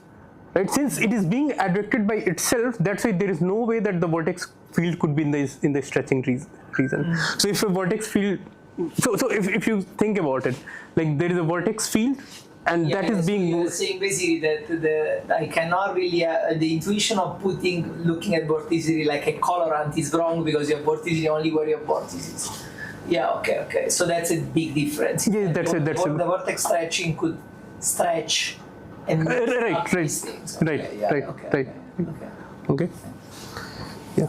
right? Since it is being advected by itself, that's why there is no way that the vortex field could be in the stretching region. So if a vortex field, so if you think about it, like there is a vortex field, and that is being you're saying basically that I cannot really the intuition of looking at vorticity like a colorant is wrong, because you have vorticity only where you have vortices. Yeah, okay. So that's a big difference. Yeah, that's it. The vortex stretching could stretch and right. these things. Okay. Yeah.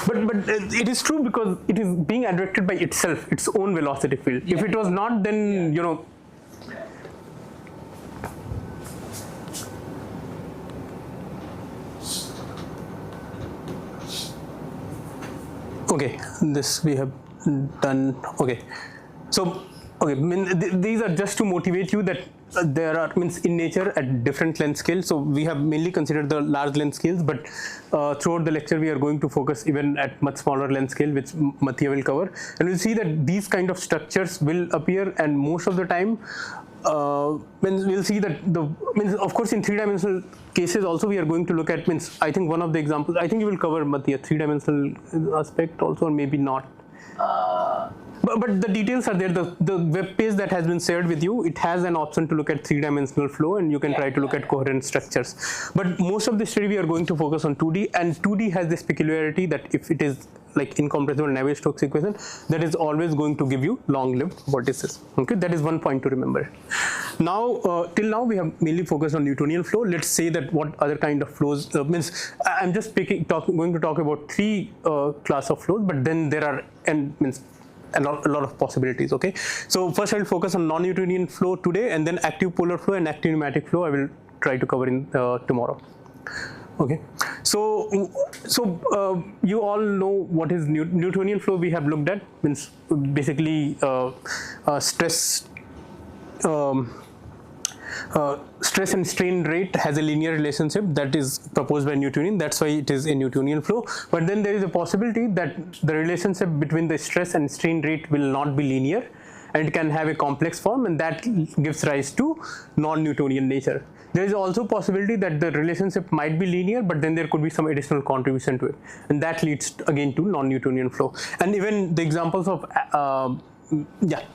But it is true because it is being advected by itself, its own velocity field. If it was not, then Okay, this we have done. Okay, so these are just to motivate you that there are in nature at different length scales. So we have mainly considered the large length scales, but throughout the lecture we are going to focus even at much smaller length scale, which Mathieu will cover, and we'll see that these kind of structures will appear, and most of the time. We'll see that of course in three-dimensional cases also we are going to look at I think one of the examples, I think you will cover Mathieu, three-dimensional aspect also, or maybe not. But the details are there. The web page that has been shared with you, it has an option to look at three-dimensional flow, and you can try to look at coherent structures. But most of the study we are going to focus on 2D, and 2D has this peculiarity that if it is like incompressible Navier-Stokes equation, that is always going to give you long-lived vortices. Okay, that is one point to remember. Now, till now we have mainly focused on Newtonian flow. Let's say that what other kind of flows means. I'm just going to talk about three class of flows, but then there are a lot of possibilities. Okay, so first I'll focus on non-Newtonian flow today, and then active polar flow and active pneumatic flow I will try to cover in tomorrow. Okay, so you all know what is Newtonian flow. We have looked at, means basically stress and strain rate has a linear relationship that is proposed by Newtonian. That's why it is a Newtonian flow. But then there is a possibility that the relationship between the stress and strain rate will not be linear, and it can have a complex form, and that gives rise to non-Newtonian nature. There is also possibility that the relationship might be linear, but then there could be some additional contribution to it, and that leads again to non-Newtonian flow. And even the examples of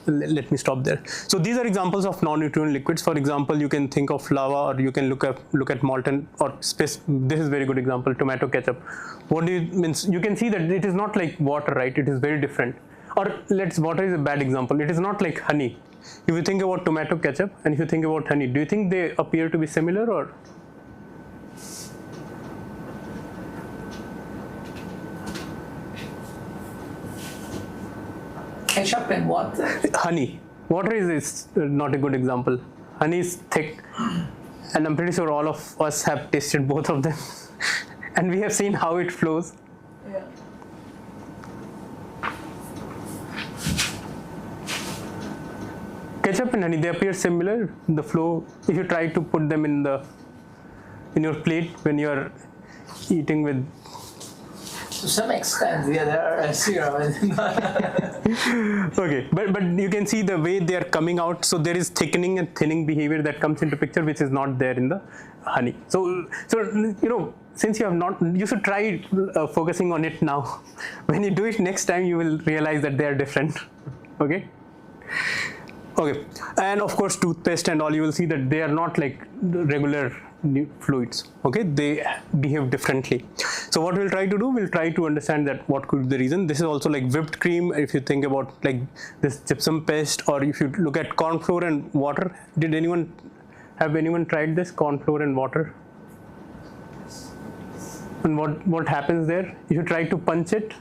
let me stop there. So these are examples of non-Newtonian liquids. For example, you can think of lava, or you can look at molten or space. This is a very good example, tomato ketchup. What do you means? You can see that it is not like water, right? It is very different. Or water is a bad example. It is not like honey. If you think about tomato ketchup and if you think about honey, do you think they appear to be similar, or? Ketchup and what? Honey. Water is not a good example. Honey is thick, and I'm pretty sure all of us have tasted both of them, and we have seen how it flows. Yeah. Ketchup and honey, they appear similar. The flow, if you try to put them in your plate when you are eating with. To some extent, yeah, there are zero. Okay, but you can see the way they are coming out. So there is thickening and thinning behavior that comes into picture, which is not there in the honey. So since you have not, you should try focusing on it now. When you do it next time, you will realize that they are different. Okay. Okay, and of course toothpaste and all, you will see that they are not like regular fluids. Okay, they behave differently. So what we'll try to do, we'll try to understand that what could be the reason. This is also like whipped cream. If you think about like this gypsum paste, or if you look at corn flour and water. Have anyone tried this corn flour and water? And what happens there? If you try to punch it,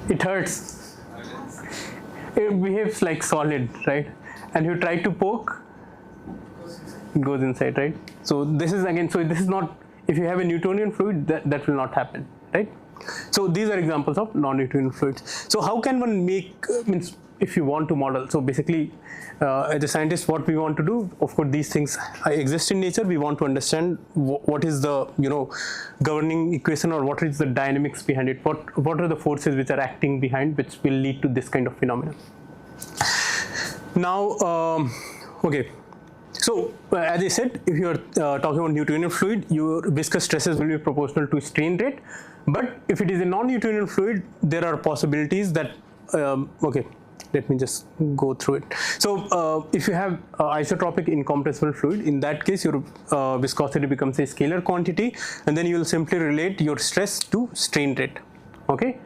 it hurts. It behaves like solid, right? And you try to poke, it goes inside, right? So this is again, so this is not, if you have a Newtonian fluid, that will not happen, right? So these are examples of non-Newtonian fluids. So how can one make, if you want to model, so basically as a scientist, what we want to do, of course these things exist in nature. We want to understand what is the governing equation, or what is the dynamics behind it, what are the forces which are acting behind, which will lead to this kind of phenomenon. Now okay, so as I said, if you are talking about Newtonian fluid, your viscous stresses will be proportional to strain rate. But if it is a non-Newtonian fluid, there are possibilities that okay, let me just go through it. So if you have isotropic incompressible fluid, in that case your viscosity becomes a scalar quantity, and then you will simply relate your stress to strain rate. Okay,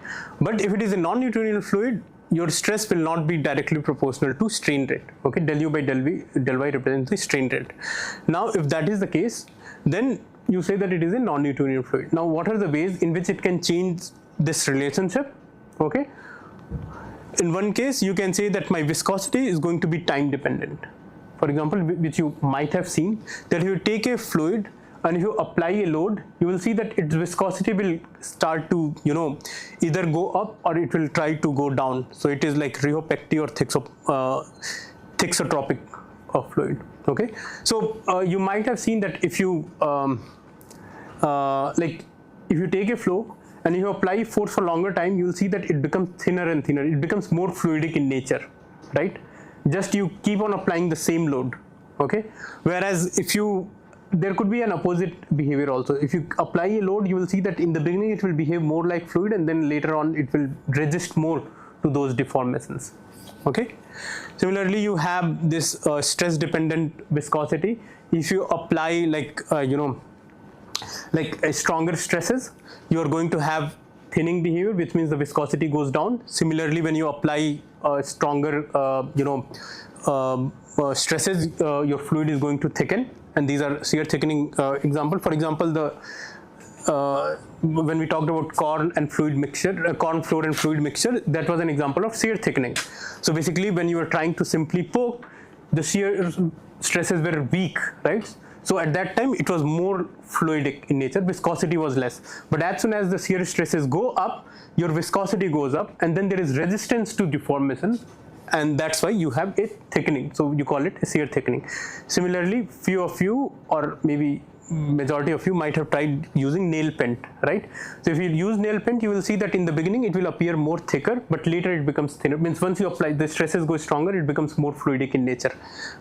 but if it is a non-Newtonian fluid, your stress will not be directly proportional to strain rate. Okay, del U by del Y represents the strain rate. Now if that is the case, then you say that it is a non-Newtonian fluid. Now what are the ways in which it can change this relationship? Okay, in one case you can say that my viscosity is going to be time dependent. For example, which you might have seen, that if you take a fluid and if you apply a load, you will see that its viscosity will start to either go up or it will try to go down. So it is like rheopecty or thixotropic of fluid. Okay, so you might have seen that if you if you take a flow and you apply force for longer time, you will see that it becomes thinner and thinner. It becomes more fluidic in nature, right? Just you keep on applying the same load. Okay, whereas if you, there could be an opposite behavior also. If you apply a load, you will see that in the beginning it will behave more like fluid, and then later on it will resist more to those deformations. Okay, similarly you have this stress dependent viscosity. If you apply like stronger stresses, you are going to have thinning behavior, which means the viscosity goes down. Similarly, when you apply stronger stresses, your fluid is going to thicken, and these are shear thickening example. For example, when we talked about corn floor and fluid mixture, that was an example of shear thickening. So basically, when you were trying to simply poke, the shear stresses were weak, right? So at that time, it was more fluidic in nature, viscosity was less. But as soon as the shear stresses go up, your viscosity goes up, and then there is resistance to deformation, and that's why you have a thickening. So you call it a shear thickening. Similarly, few of you, or maybe majority of you, might have tried using nail paint, right? So if you use nail paint, you will see that in the beginning it will appear more thicker, but later it becomes thinner. Means once you apply, the stresses go stronger, it becomes more fluidic in nature,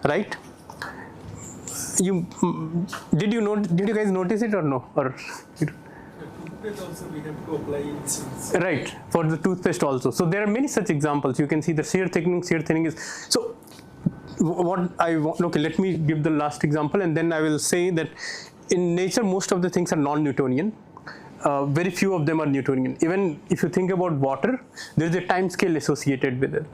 right? Did you guys notice it or no? Or toothpaste also we have to apply insulins. Right, for the toothpaste also. So there are many such examples. You can see the shear thickening is. So what I want, okay, let me give the last example, and then I will say that in nature, most of the things are non-Newtonian. Very few of them are Newtonian. Even if you think about water, there is a time scale associated with it.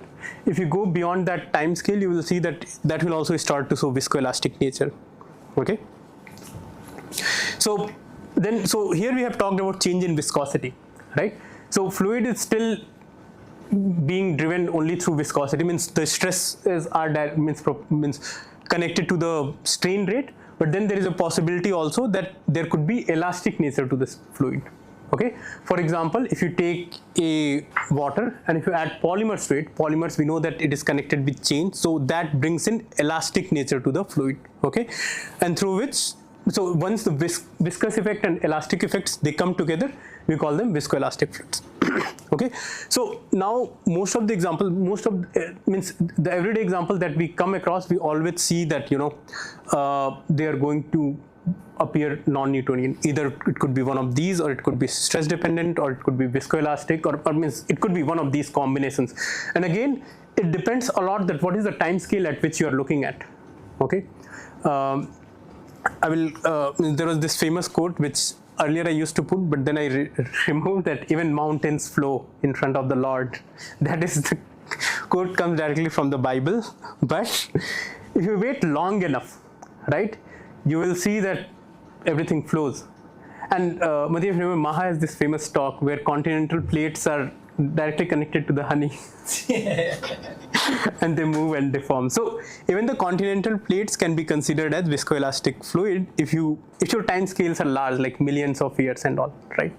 If you go beyond that time scale, you will see that that will also start to show viscoelastic nature. Okay. So here we have talked about change in viscosity, right? So fluid is still being driven only through viscosity, means the stresses are means connected to the strain rate, but then there is a possibility also that there could be elastic nature to this fluid. Okay, for example, if you take a water and if you add polymers to it, polymers, we know that it is connected with chains, so that brings in elastic nature to the fluid. Okay, and through which, so once the viscous effect and elastic effects, they come together, we call them viscoelastic fluids. Okay, so now most of the means the everyday example that we come across, we always see that they are going to appear non-Newtonian. Either it could be one of these, or it could be stress dependent, or it could be viscoelastic, or means it could be one of these combinations. And again, it depends a lot that what is the time scale at which you are looking at. Okay, there was this famous quote which earlier I used to put, but then I removed, that even mountains flow in front of the Lord. That is, the quote comes directly from the Bible. But if you wait long enough, right, you will see that everything flows. And Madhya, if you remember, Maha has this famous talk where continental plates are directly connected to the honey. And they move and deform. So even the continental plates can be considered as viscoelastic fluid if your time scales are large, like millions of years and all, right?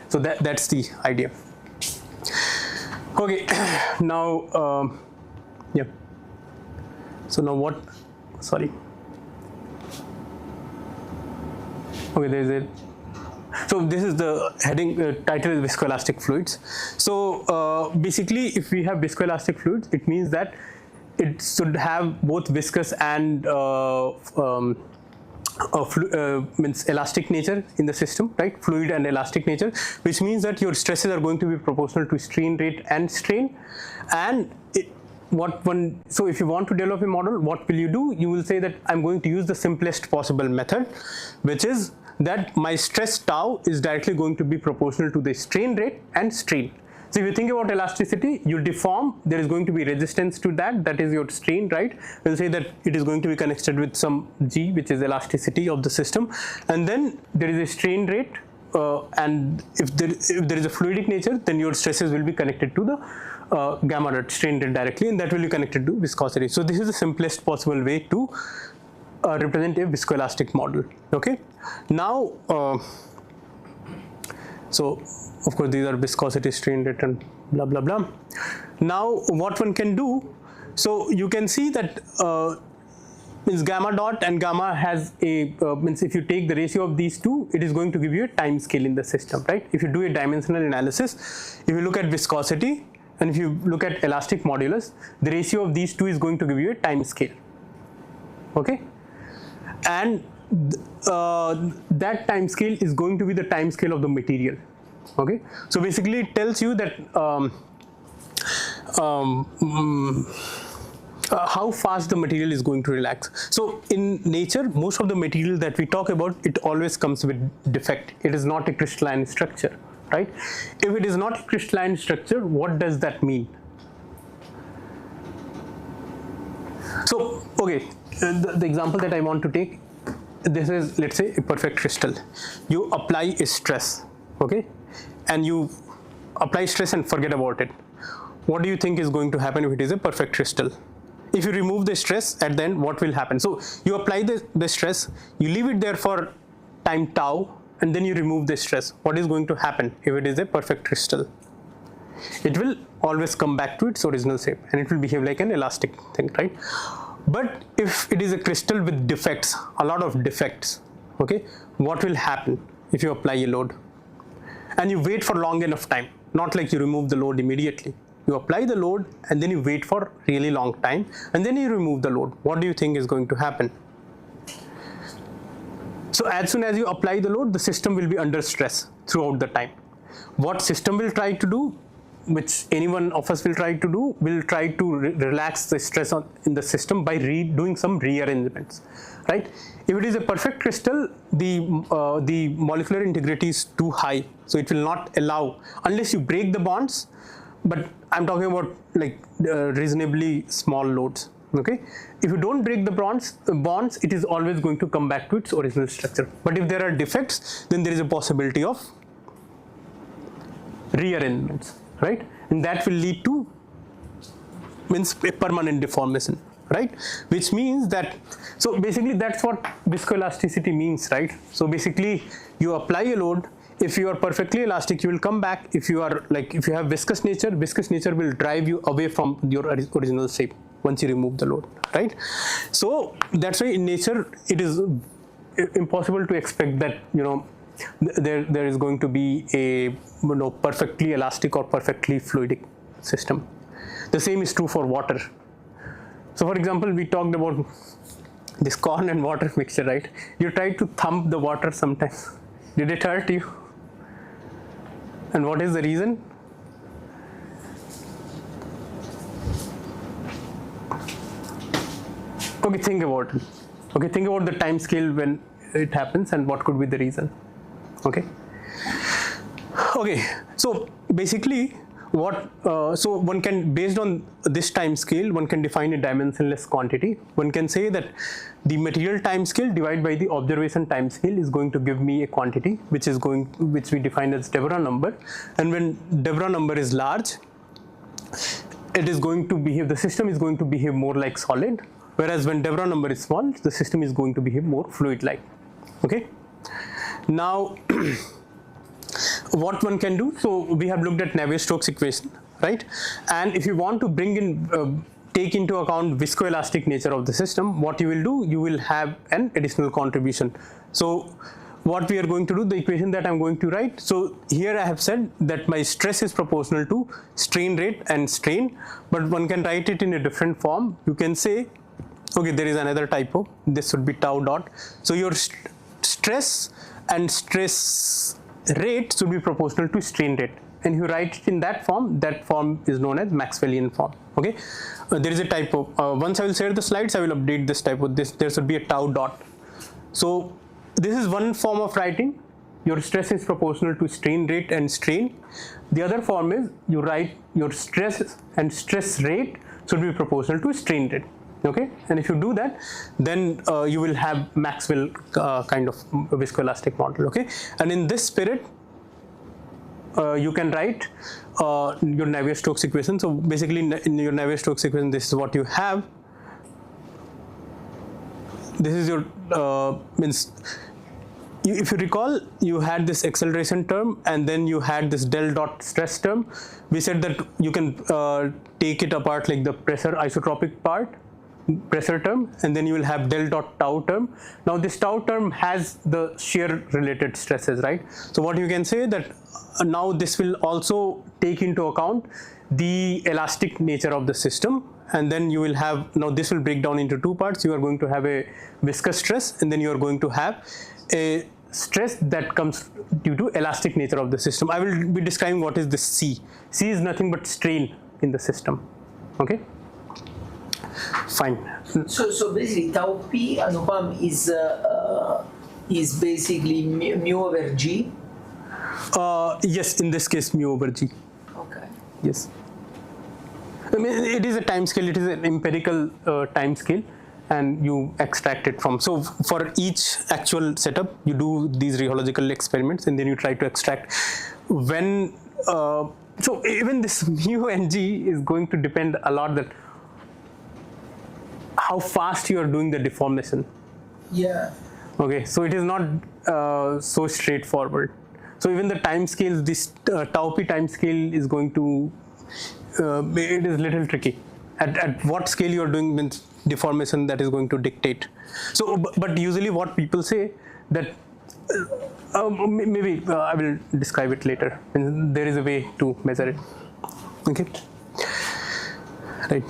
So that's the idea. Okay, now yeah. So now what? Sorry. Okay, there's a. So this is the heading, title is viscoelastic fluids. So basically, if we have viscoelastic fluids, it means that it should have both viscous and means elastic nature in the system, right? Fluid and elastic nature, which means that your stresses are going to be proportional to strain rate and strain. And so if you want to develop a model, what will you do? You will say that I'm going to use the simplest possible method, which is that my stress tau is directly going to be proportional to the strain rate and strain. So if you think about elasticity, you deform, there is going to be resistance to that is your strain, right? We'll say that it is going to be connected with some G, which is elasticity of the system. And then there is a strain rate, and if there is a fluidic nature, then your stresses will be connected to the gamma dot, strain rate directly, and that will be connected to viscosity. So this is the simplest possible way to represent a viscoelastic model. Okay, now so of course these are viscosity, strain rate, and blah blah blah. Now what one can do, so you can see that means gamma dot and gamma has a means if you take the ratio of these two, it is going to give you a time scale in the system, right? If you do a dimensional analysis, if you look at viscosity and if you look at elastic modulus, the ratio of these two is going to give you a time scale. Okay, and that time scale is going to be the time scale of the material. Okay, so basically it tells you that how fast the material is going to relax. So in nature, most of the material that we talk about, it always comes with defect. It is not a crystalline structure. right? If it is not a crystalline structure, what does that mean? So, okay, the example that I want to take, this is, let's say, a perfect crystal. You apply a stress, okay, and you apply stress and forget about it. What do you think is going to happen if it is a perfect crystal? If you remove the stress at the end, what will happen? So you apply the stress, you leave it there for time tau, and then you remove the stress. What is going to happen if it is a perfect crystal? It will always come back to its original shape, and it will behave like an elastic thing, right? But if it is a crystal with defects, a lot of defects, okay, what will happen if you apply a load and you wait for long enough time? Not like you remove the load immediately. You apply the load and then you wait for really long time and then you remove the load. What do you think is going to happen? So as soon as you apply the load, the system will be under stress throughout the time. What system will try to do, which any one of us will try to do, will try to relax the stress in the system by doing some rearrangements, right? If it is a perfect crystal, the molecular integrity is too high, so it will not allow, unless you break the bonds, but I'm talking about like reasonably small loads, okay? If you don't break the bonds, it is always going to come back to its original structure. But if there are defects, then there is a possibility of rearrangements, right? And that will lead to a permanent deformation, right? Which means that, so basically that's what viscoelasticity means, right? So basically you apply a load. If you are perfectly elastic, you will come back. If you are like, if you have viscous nature will drive you away from your original shape once you remove the load, right? So that's why in nature it is impossible to expect that, you know, there is going to be a perfectly elastic or perfectly fluidic system. The same is true for water. So for example, we talked about this corn and water mixture, right? You try to thump the water sometimes. Did it hurt you? And what is the reason? Okay, think about it. Okay, think about the time scale when it happens and what could be the reason. Okay. Okay. So basically, so one can, based on this time scale, one can define a dimensionless quantity. One can say that the material time scale divided by the observation time scale is going to give me a quantity which we define as Deborah number. And when Deborah number is large, it is going to behave, the system is going to behave more like solid. Whereas when Deborah number is small, the system is going to behave more fluid-like. Okay. Now, what one can do, so we have looked at Navier-Stokes equation, right? And if you want to bring in, take into account viscoelastic nature of the system, what you will do, you will have an additional contribution. So what we are going to do, the equation that I'm going to write, so here I have said that my stress is proportional to strain rate and strain, but one can write it in a different form. You can say, okay, there is another typo, this would be tau dot. So your stress and stress rate should be proportional to strain rate, and if you write it in that form is known as Maxwellian form. Okay, there is a typo. Once I will share the slides, I will update this typo. There should be a tau dot. So this is one form of writing. Your stress is proportional to strain rate and strain. The other form is you write your stress and stress rate should be proportional to strain rate. Okay, and if you do that, then you will have Maxwell kind of viscoelastic model. Okay, and in this spirit, you can write your Navier-Stokes equation. So basically, in your Navier-Stokes equation, this is what you have. This is your if you recall, you had this acceleration term, and then you had this del dot stress term. We said that you can take it apart like the pressure isotropic pressure term, and then you will have del dot tau term. Now this tau term has the shear related stresses, right? So what you can say that now this will also take into account the elastic nature of the system, and then you will have, now this will break down into two parts. You are going to have a viscous stress, and then you are going to have a stress that comes due to elastic nature of the system. I will be describing what is this C. C is nothing but strain in the system. Okay. Fine. So basically, tau p Anupam is basically mu over g. Yes, in this case, mu over g. Okay. Yes. I mean, it is a time scale, it is an empirical time scale, and you extract it from. So for each actual setup, you do these rheological experiments, and then you try to extract when. So even this mu and g is going to depend a lot that how fast you are doing the deformation. Yeah. Okay, so it is not so straightforward. So even the time scales, this tau p time scale is going to, it is little tricky. At what scale you are doing means deformation, that is going to dictate. So, but usually what people say that, maybe I will describe it later. And there is a way to measure it. Okay, right.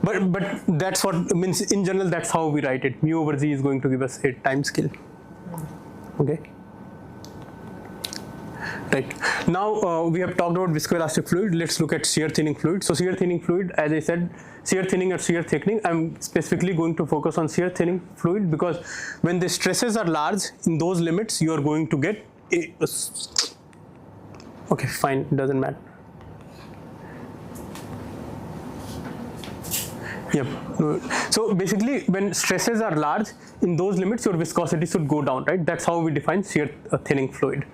But that's what means in general. That's how we write it. Mu over g is going to give us a time scale. Okay. Right. Now we have talked about viscoelastic fluid. Let's look at shear thinning fluid. So shear thinning fluid, as I said, shear thinning or shear thickening. I'm specifically going to focus on shear thinning fluid because when the stresses are large in those limits, you are going to get a. Okay, fine. Doesn't matter. Yep. So basically, when stresses are large, in those limits, your viscosity should go down, right? That's how we define shear thinning fluid.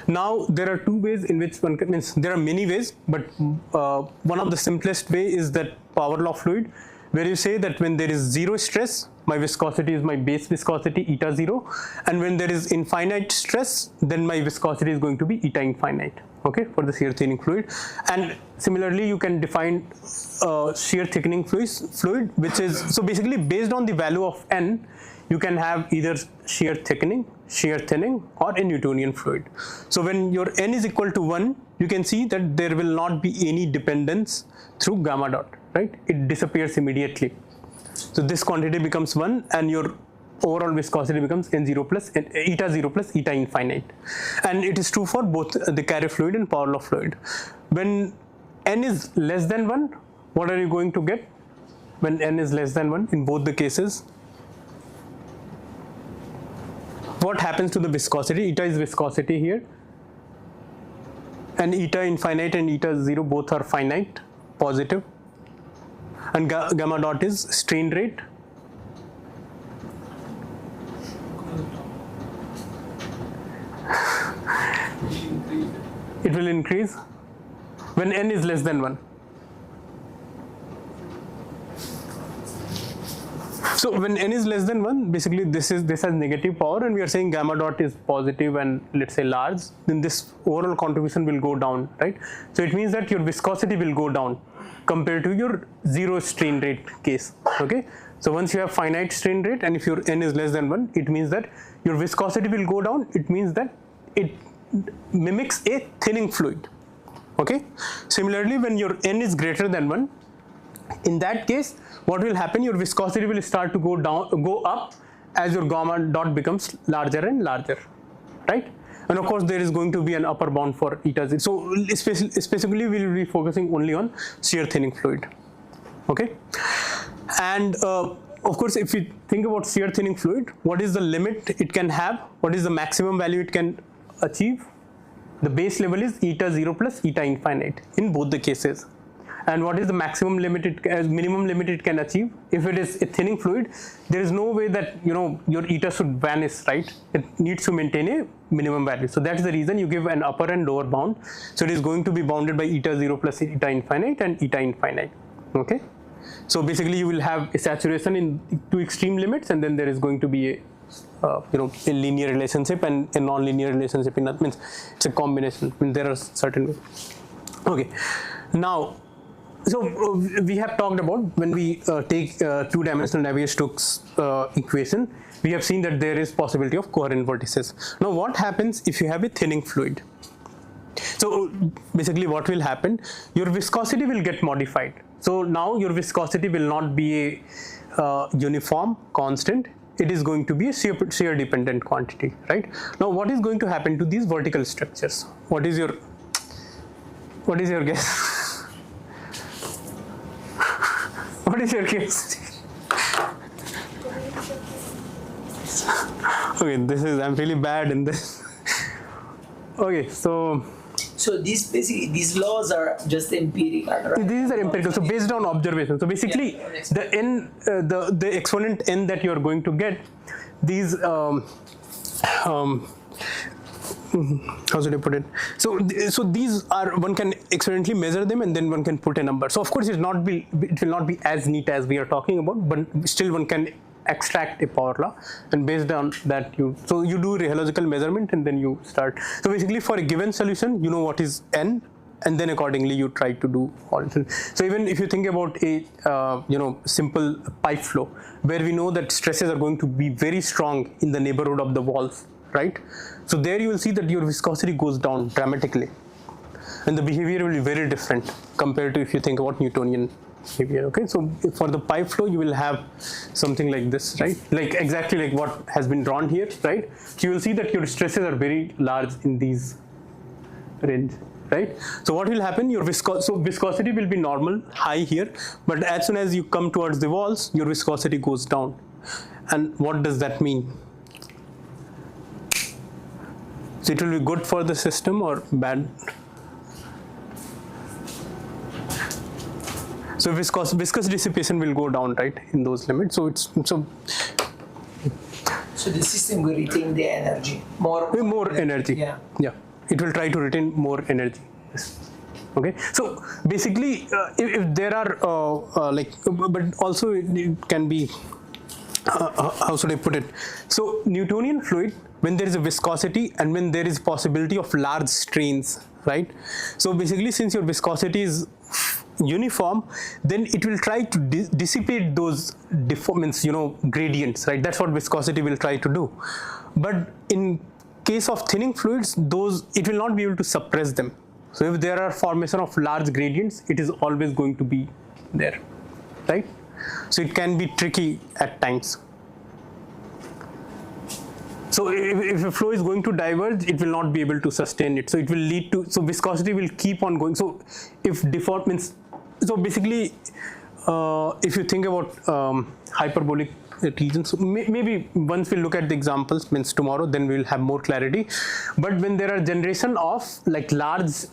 Now, there are two ways in which one can, means there are many ways, but one of the simplest way is that power law fluid, where you say that when there is zero stress, my viscosity is my base viscosity eta 0, and when there is infinite stress, then my viscosity is going to be eta infinite. Okay, for the shear thinning fluid. And similarly, you can define shear thickening fluid, which is, so basically based on the value of n, you can have either shear thickening, shear thinning, or a Newtonian fluid. So when your n is equal to 1, you can see that there will not be any dependence through gamma dot, right? It disappears immediately. So this quantity becomes 1, and your overall viscosity becomes n0 plus eta 0 plus eta infinite, and it is true for both the carrier fluid and power law fluid. When n is less than 1, what are you going to get? When n is less than 1 in both the cases, what happens to the viscosity? Eta is viscosity here, and eta infinite and eta 0 both are finite, positive, and gamma dot is strain rate. It will increase when n is less than 1. So when n is less than 1, basically this has negative power, and we are saying gamma dot is positive and let's say large, then this overall contribution will go down, right? So it means that your viscosity will go down compared to your zero strain rate case. Okay, so once you have finite strain rate, and if your n is less than 1, it means that your viscosity will go down. It means that it mimics a thinning fluid. Okay, similarly, when your n is greater than 1, in that case, what will happen? Your viscosity will start to go up as your gamma dot becomes larger and larger, right? And of course, there is going to be an upper bound for eta 0. So specifically, we will be focusing only on shear thinning fluid. Okay, and of course, if we think about shear thinning fluid, what is the limit it can have? What is the maximum value it can achieve? The base level is eta 0 plus eta infinite in both the cases. And what is the maximum limit minimum limit it can achieve? If it is a thinning fluid, there is no way that your eta should vanish, right? It needs to maintain a minimum value. So that's the reason you give an upper and lower bound. So it is going to be bounded by eta 0 plus eta infinite and eta infinite. Okay. So basically, you will have a saturation in two extreme limits, and then there is going to be a a linear relationship and a non-linear relationship. In that means it's a combination. I mean, there are certain. Okay. Now. So we have talked about when we take two-dimensional Navier-Stokes equation, we have seen that there is possibility of coherent vortices. Now what happens if you have a thinning fluid? So basically what will happen, your viscosity will get modified. So now your viscosity will not be a uniform constant, it is going to be a shear dependent quantity, right? Now what is going to happen to these vertical structures? What is your guess? What is your guess? Okay, I'm really bad in this. Okay, so these laws are just empirical, right? these are empirical, so based on observation. So basically, the n, the exponent n that you are going to get, these how should I put it? So these are, one can experimentally measure them and then one can put a number. So of course it will not be as neat as we are talking about, but still one can extract a power law, and based on that you do rheological measurement and then you start. So basically for a given solution, you know what is n, and then accordingly you try to do all. So even if you think about a simple pipe flow where we know that stresses are going to be very strong in the neighborhood of the walls, right? So there you will see that your viscosity goes down dramatically, and the behavior will be very different compared to if you think about Newtonian behavior. Okay, so for the pipe flow you will have something like this, right? Like exactly like what has been drawn here, right? So you will see that your stresses are very large in these range, right? So what will happen, your viscosity will be normal, high here, but as soon as you come towards the walls, your viscosity goes down. And what does that mean? So it will be good for the system or bad? So viscous dissipation will go down, right, in those limits. So so the system will retain the energy, more energy. Yeah. It will try to retain more energy. Yes. Okay. So basically, if there are but also it can be. How should I put it? So Newtonian fluid, when there is a viscosity and when there is possibility of large strains, right? So basically, since your viscosity is uniform, then it will try to dissipate those gradients, right? That's what viscosity will try to do. But in case of thinning fluids, it will not be able to suppress them. So if there are formation of large gradients, it is always going to be there, right? So it can be tricky at times. So if a flow is going to diverge, it will not be able to sustain it. So it will lead to, so viscosity will keep on going. So if default means, so basically, if you think about hyperbolic regions, so maybe once we look at the examples, means tomorrow, then we will have more clarity. But when there are generation of like large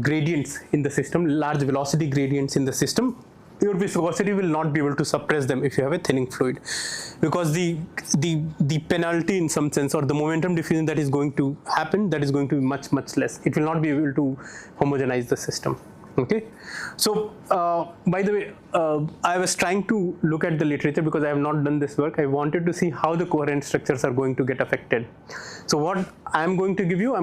gradients in the system, large velocity gradients in the system, your viscosity will not be able to suppress them if you have a thinning fluid, because the penalty in some sense, or the momentum diffusion that is going to happen, that is going to be much less. It will not be able to homogenize the system. Okay, so by the way, I was trying to look at the literature because I have not done this work. I wanted to see how the coherent structures are going to get affected. So what I'm going to give you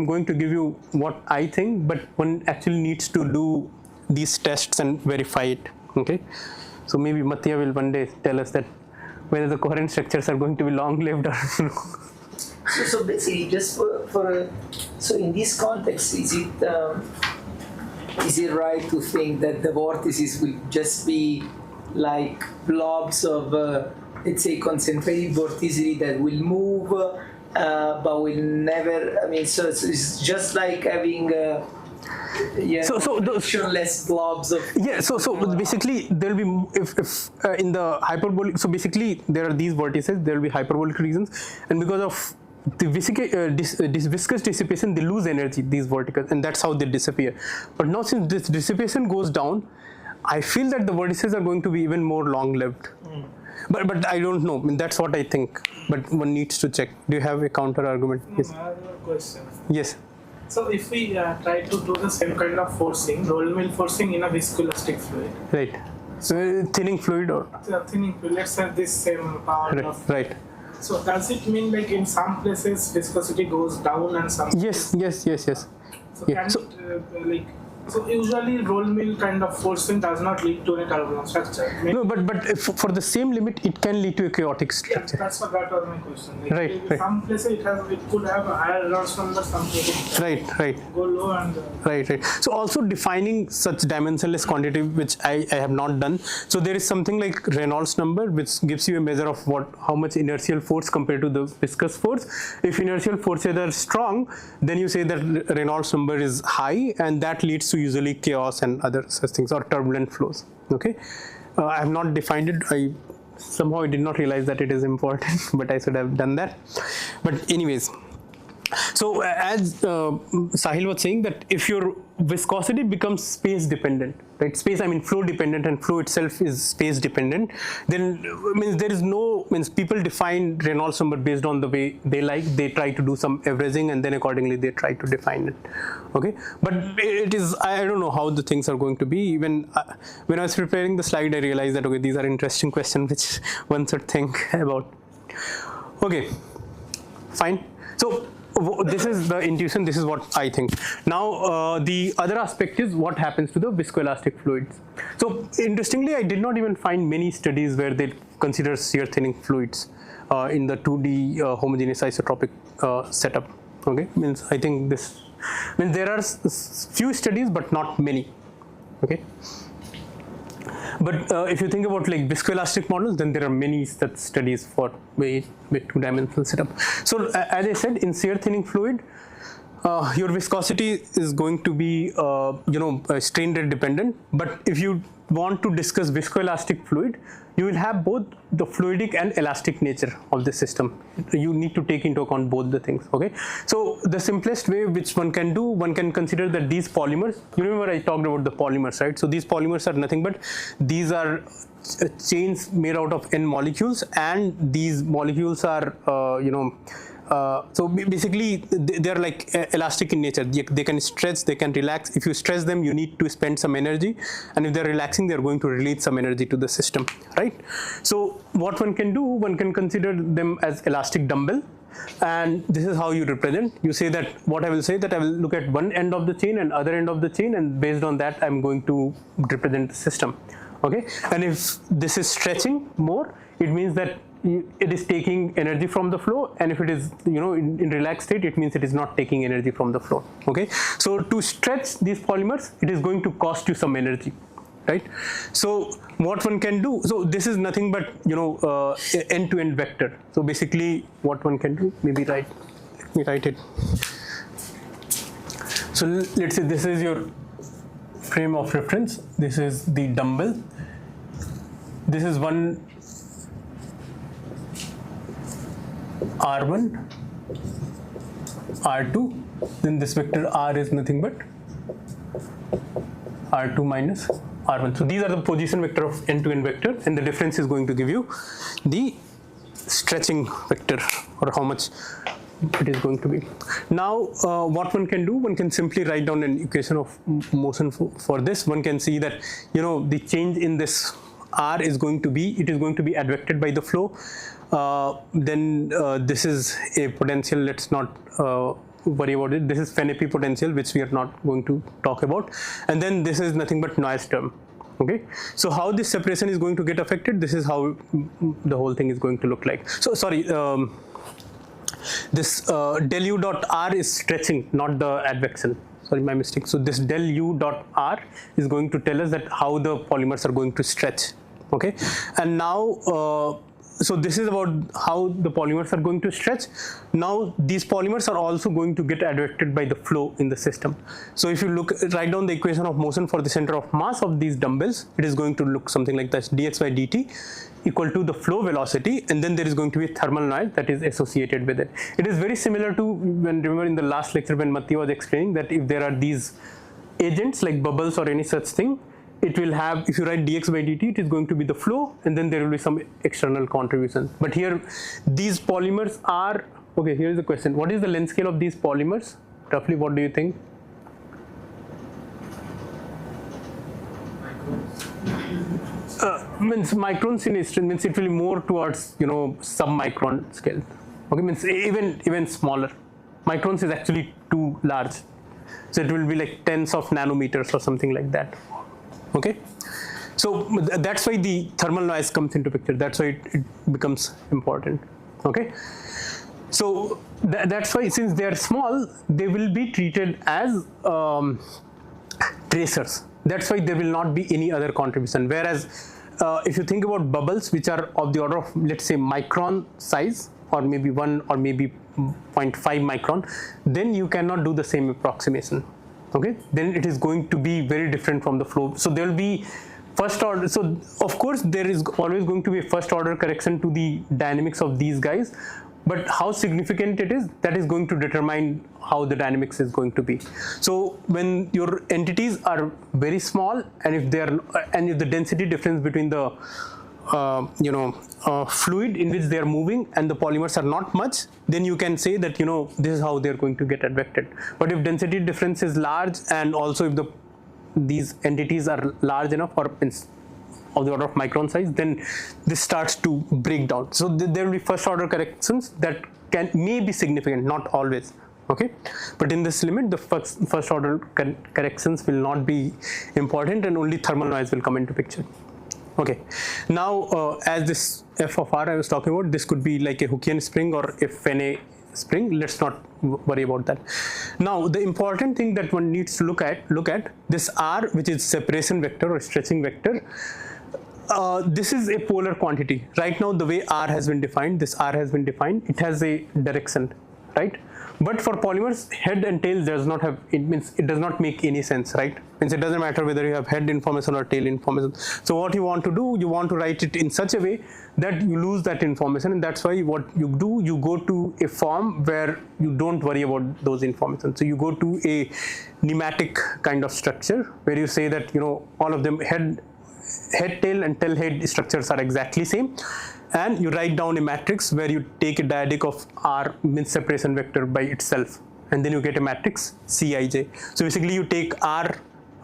what I think, but one actually needs to do these tests and verify it. Okay, so maybe Mattia will one day tell us that whether the coherent structures are going to be long-lived or no. So basically, just so in this context, is it right to think that the vortices will just be like blobs of, let's say, concentrated vorticity that will move, but will never? I mean, so it's just like having. Less blobs of so basically there will be if in the hyperbolic, so basically there are these vortices, there will be hyperbolic regions, and because of the viscous dissipation, they lose energy, these vortices, and that's how they disappear. But now since this dissipation goes down, I feel that the vortices are going to be even more long-lived. But I don't know. I mean, that's what I think. But one needs to check. Do you have a counter argument? Yes. I have a question. Yes. So if we try to do the same kind of forcing, roll mill forcing in a viscoelastic fluid. Right. So thinning fluid or? Thinning fluid. Let's have this same power. Right. So does it mean like in some places viscosity goes down and some? Yes. So can it, so usually roll mill kind of forcing does not lead to any turbulent structure. No, but if for the same limit, it can lead to a chaotic structure. Yeah, that was my question. Like Right. Some places it could have a higher Reynolds number, some places Right. go low and. Right. So also defining such dimensionless quantity, which I have not done. So there is something like Reynolds number, which gives you a measure of how much inertial force compared to the viscous force. If inertial forces are strong, then you say that Reynolds number is high, and that leads to usually chaos and other such things, or turbulent flows. Okay, I have not defined it. I somehow did not realize that it is important, but I should have done that. But anyways, So as Sahil was saying, that if your viscosity becomes space dependent, right? Space, I mean flow dependent, and flow itself is space dependent, then means there is no, means people define Reynolds number based on the way they like. They try to do some averaging, and then accordingly they try to define it. Okay, but it is, I don't know how the things are going to be. Even when I was preparing the slide, I realized that okay, these are interesting questions which one should think about. Okay, fine. So this is the intuition, this is what I think. Now the other aspect is what happens to the viscoelastic fluids. So interestingly, I did not even find many studies where they consider shear thinning fluids in the 2D homogeneous isotropic setup. Okay, means I think this, means there are few studies but not many. Okay. But if you think about like viscoelastic models, then there are many such studies for with two-dimensional setup. So as I said, in shear thinning fluid, your viscosity is going to be strain rate dependent. But if you want to discuss viscoelastic fluid, you will have both the fluidic and elastic nature of the system. You need to take into account both the things. Okay, so the simplest way which one can do, one can consider that these polymers, you remember I talked about the polymers, right? So these polymers are nothing but these are chains made out of n molecules, and these molecules are so basically they are like elastic in nature. They can stretch, they can relax. If you stretch them, you need to spend some energy, and if they're relaxing, they're going to release some energy to the system, right? So what one can do, one can consider them as elastic dumbbell, and this is how you represent. You say that, what I will say, that I will look at one end of the chain and other end of the chain, and based on that I'm going to represent the system. Okay, and if this is stretching more, it means that it is taking energy from the flow, and if it is in relaxed state, it means it is not taking energy from the flow. Okay, so to stretch these polymers, it is going to cost you some energy, right? So what one can do, so this is nothing but end-to-end vector. So basically what one can do, let me write it. So let's say this is your frame of reference, this is the dumbbell, this is one R1, R2, then this vector R is nothing but R2 minus R1. So these are the position vector of end-to-end vector, and the difference is going to give you the stretching vector, or how much it is going to be. Now what one can do, one can simply write down an equation of motion for this. One can see that the change in this R is going to be, it is going to be advected by the flow. Then this is a potential, let's not worry about it. This is Fennepi potential, which we are not going to talk about. And then this is nothing but noise term. Okay, so how this separation is going to get affected, this is how the whole thing is going to look like. So sorry, this del u dot R is stretching, not the advection. Sorry, my mistake. So this del u dot R is going to tell us that how the polymers are going to stretch. Okay, and now so this is about how the polymers are going to stretch. Now these polymers are also going to get advected by the flow in the system. So if you write down the equation of motion for the center of mass of these dumbbells, it is going to look something like this: dx by dt equal to the flow velocity, and then there is going to be a thermal noise that is associated with it. It is very similar to when, remember in the last lecture when Matti was explaining that if there are these agents like bubbles or any such thing, it will have, if you write dx by dt, it is going to be the flow, and then there will be some external contribution. But here these polymers are, okay, here is the question: what is the length scale of these polymers? Roughly, what do you think? Means microns in Eastern means it will be more towards sub-micron scale. Okay, means even smaller. Microns is actually too large, so it will be like tens of nanometers or something like that. Okay, so that's why the thermal noise comes into picture. That's why it becomes important. Okay, so that's why since they are small, they will be treated as tracers. That's why there will not be any other contribution. Whereas if you think about bubbles, which are of the order of, let's say, micron size, or maybe 1 or maybe 0.5 micron, then you cannot do the same approximation. Okay, then it is going to be very different from the flow. So there will be first order. So of course there is always going to be a first order correction to the dynamics of these guys, but how significant it is, that is going to determine how the dynamics is going to be. So when your entities are very small, and if the density difference between the fluid in which they are moving and the polymers are not much, then you can say that this is how they are going to get advected. But if density difference is large, and also if these entities are large enough, or of the order of micron size, then this starts to break down. So there will be first order corrections that may be significant, not always. Okay, but in this limit, the first order corrections will not be important, and only thermal noise will come into picture. Okay, now as this F of R I was talking about, this could be like a Hookean spring or a Fene spring. Let's not worry about that. Now the important thing that one needs to look at this R, which is separation vector or stretching vector. This is a polar quantity. Right now, the way R has been defined, it has a direction, right? But for polymers, head and tail does not have, it does not make any sense, right? It doesn't matter whether you have head information or tail information. So what you want to do, you want to write it in such a way that you lose that information, and that's why what you do, you go to a form where you don't worry about those information. So you go to a nematic kind of structure where you say that all of them head, tail, and tail head structures are exactly same, and you write down a matrix where you take a dyadic of R, means separation vector, by itself, and then you get a matrix Cij. So basically you take R,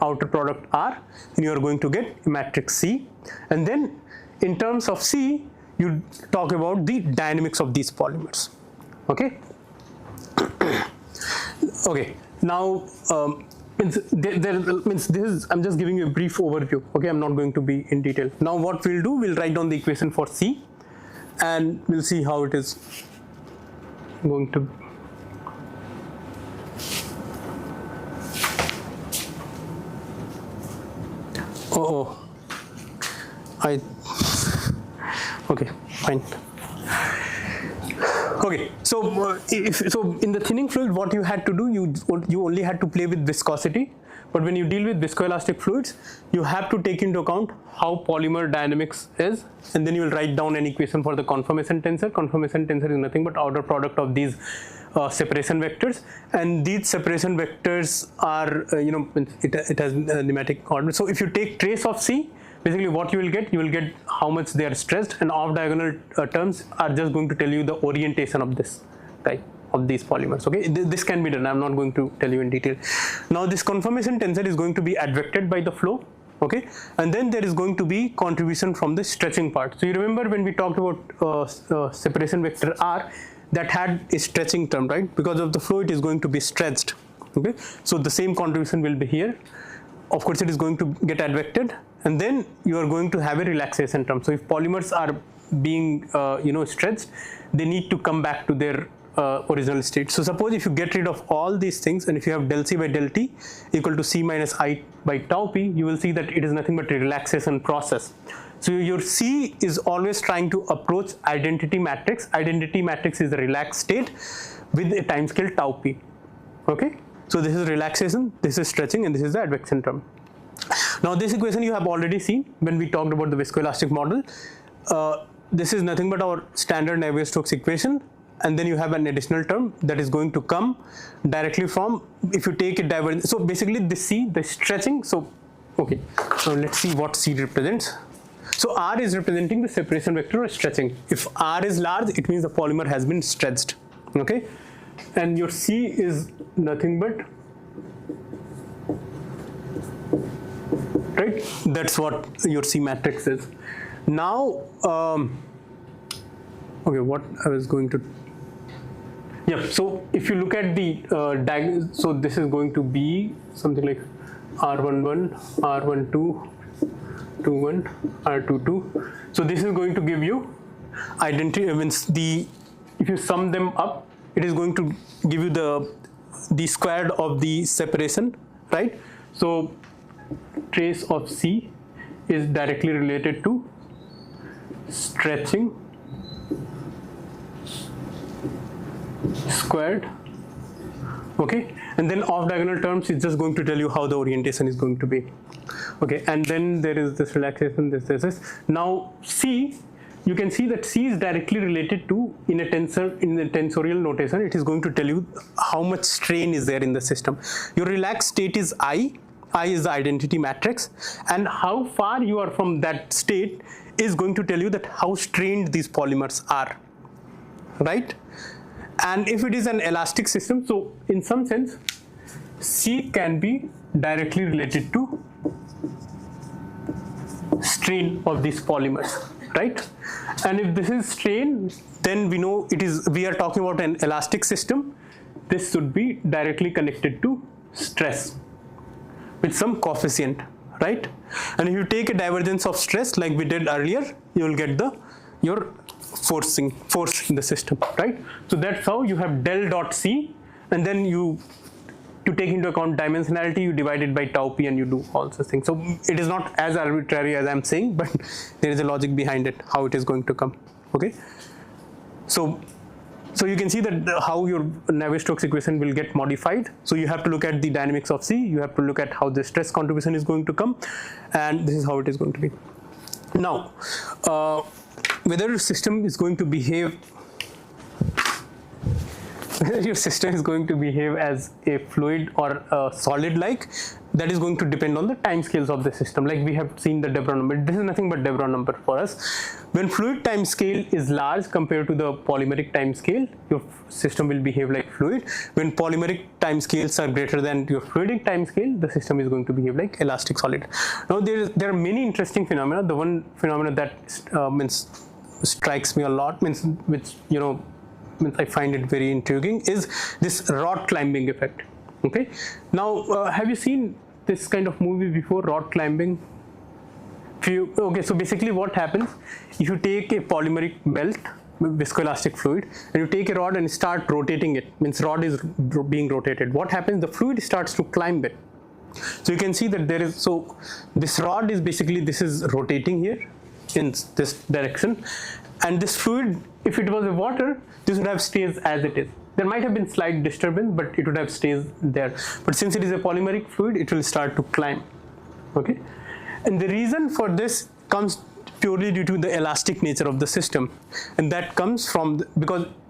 outer product R, and you are going to get a matrix C, and then in terms of C you talk about the dynamics of these polymers. Okay. Okay, now I'm just giving you a brief overview. Okay, I'm not going to be in detail. Now what we'll do, we'll write down the equation for C, and we'll see how it is going to. Okay, fine. Okay, so in the thinning fluid, what you had to do, you only had to play with viscosity. But when you deal with viscoelastic fluids, you have to take into account how polymer dynamics is, and then you will write down an equation for the conformation tensor. Conformation tensor is nothing but outer product of these separation vectors, and these separation vectors are it has nematic order. So if you take trace of C, basically what you will get how much they are stressed, and off diagonal terms are just going to tell you the orientation of this type of these polymers. Okay, this can be done. I'm not going to tell you in detail. Now this conformation tensor is going to be advected by the flow. Okay, and then there is going to be contribution from the stretching part. So you remember when we talked about separation vector R, that had a stretching term, right? Because of the flow, it is going to be stretched. Okay, so the same contribution will be here. Of course, it is going to get advected, and then you are going to have a relaxation term. So if polymers are being stretched, they need to come back to their original state. So suppose if you get rid of all these things, and if you have del C by del T equal to C minus I by tau P, you will see that it is nothing but a relaxation process. So your C is always trying to approach identity matrix. Identity matrix is the relaxed state with a time scale tau P. Okay, so this is relaxation, this is stretching, and this is the advection term. Now this equation you have already seen when we talked about the viscoelastic model. This is nothing but our standard Navier-Stokes equation, and then you have an additional term that is going to come directly from, if you take a divergence. So basically the C, the stretching. So okay, so let's see what C represents. So R is representing the separation vector or stretching. If R is large, it means the polymer has been stretched. Okay, and your C is nothing but, right? That's what your C matrix is. Now, okay, what I was going to. Yeah, so if you look at the diagonal, so this is going to be something like R11, R12, 21, R22. So this is going to give you identity, means if you sum them up, it is going to give you the squared of the separation, right? So trace of C is directly related to stretching squared. Okay, and then off diagonal terms is just going to tell you how the orientation is going to be. Okay, and then there is this relaxation, this. Now C, you can see that C is directly related to, in the tensorial notation, it is going to tell you how much strain is there in the system. Your relaxed state is I is the identity matrix, and how far you are from that state is going to tell you that how strained these polymers are, right? And if it is an elastic system, so in some sense, C can be directly related to strain of these polymers, right? And if this is strain, then we know we are talking about an elastic system. This should be directly connected to stress with some coefficient, right? And if you take a divergence of stress like we did earlier, you will get your force in the system, right? So that's how you have del dot C, and then to take into account dimensionality, you divide it by tau p and you do all those things. So it is not as arbitrary as I'm saying, but there is a logic behind it, how it is going to come, okay? So you can see that how your Navier-Stokes equation will get modified. So you have to look at the dynamics of C, you have to look at how the stress contribution is going to come, and this is how it is going to be. Now, whether your system is going to behave as a fluid or a solid like, that is going to depend on the time scales of the system. Like we have seen the de Broglie number. This is nothing but de Broglie number for us. When fluid time scale is large compared to the polymeric time scale, your system will behave like fluid. When polymeric time scales are greater than your fluidic time scale, the system is going to behave like elastic solid. Now there are many interesting phenomena. The one phenomena that strikes me a lot, which I find it very intriguing, is this rod climbing effect. Okay, now have you seen this kind of movie before, rod climbing? Okay, so basically what happens, if you take a polymeric belt, viscoelastic fluid, and you take a rod and start rotating it, means rod is being rotated, what happens, the fluid starts to climb it. So you can see that this rod is basically, this is rotating here in this direction, and this fluid, if it was a water, this would have stays as it is. There might have been slight disturbance, but it would have stays there. But since it is a polymeric fluid, it will start to climb. Okay, and the reason for this comes purely due to the elastic nature of the system, and that comes from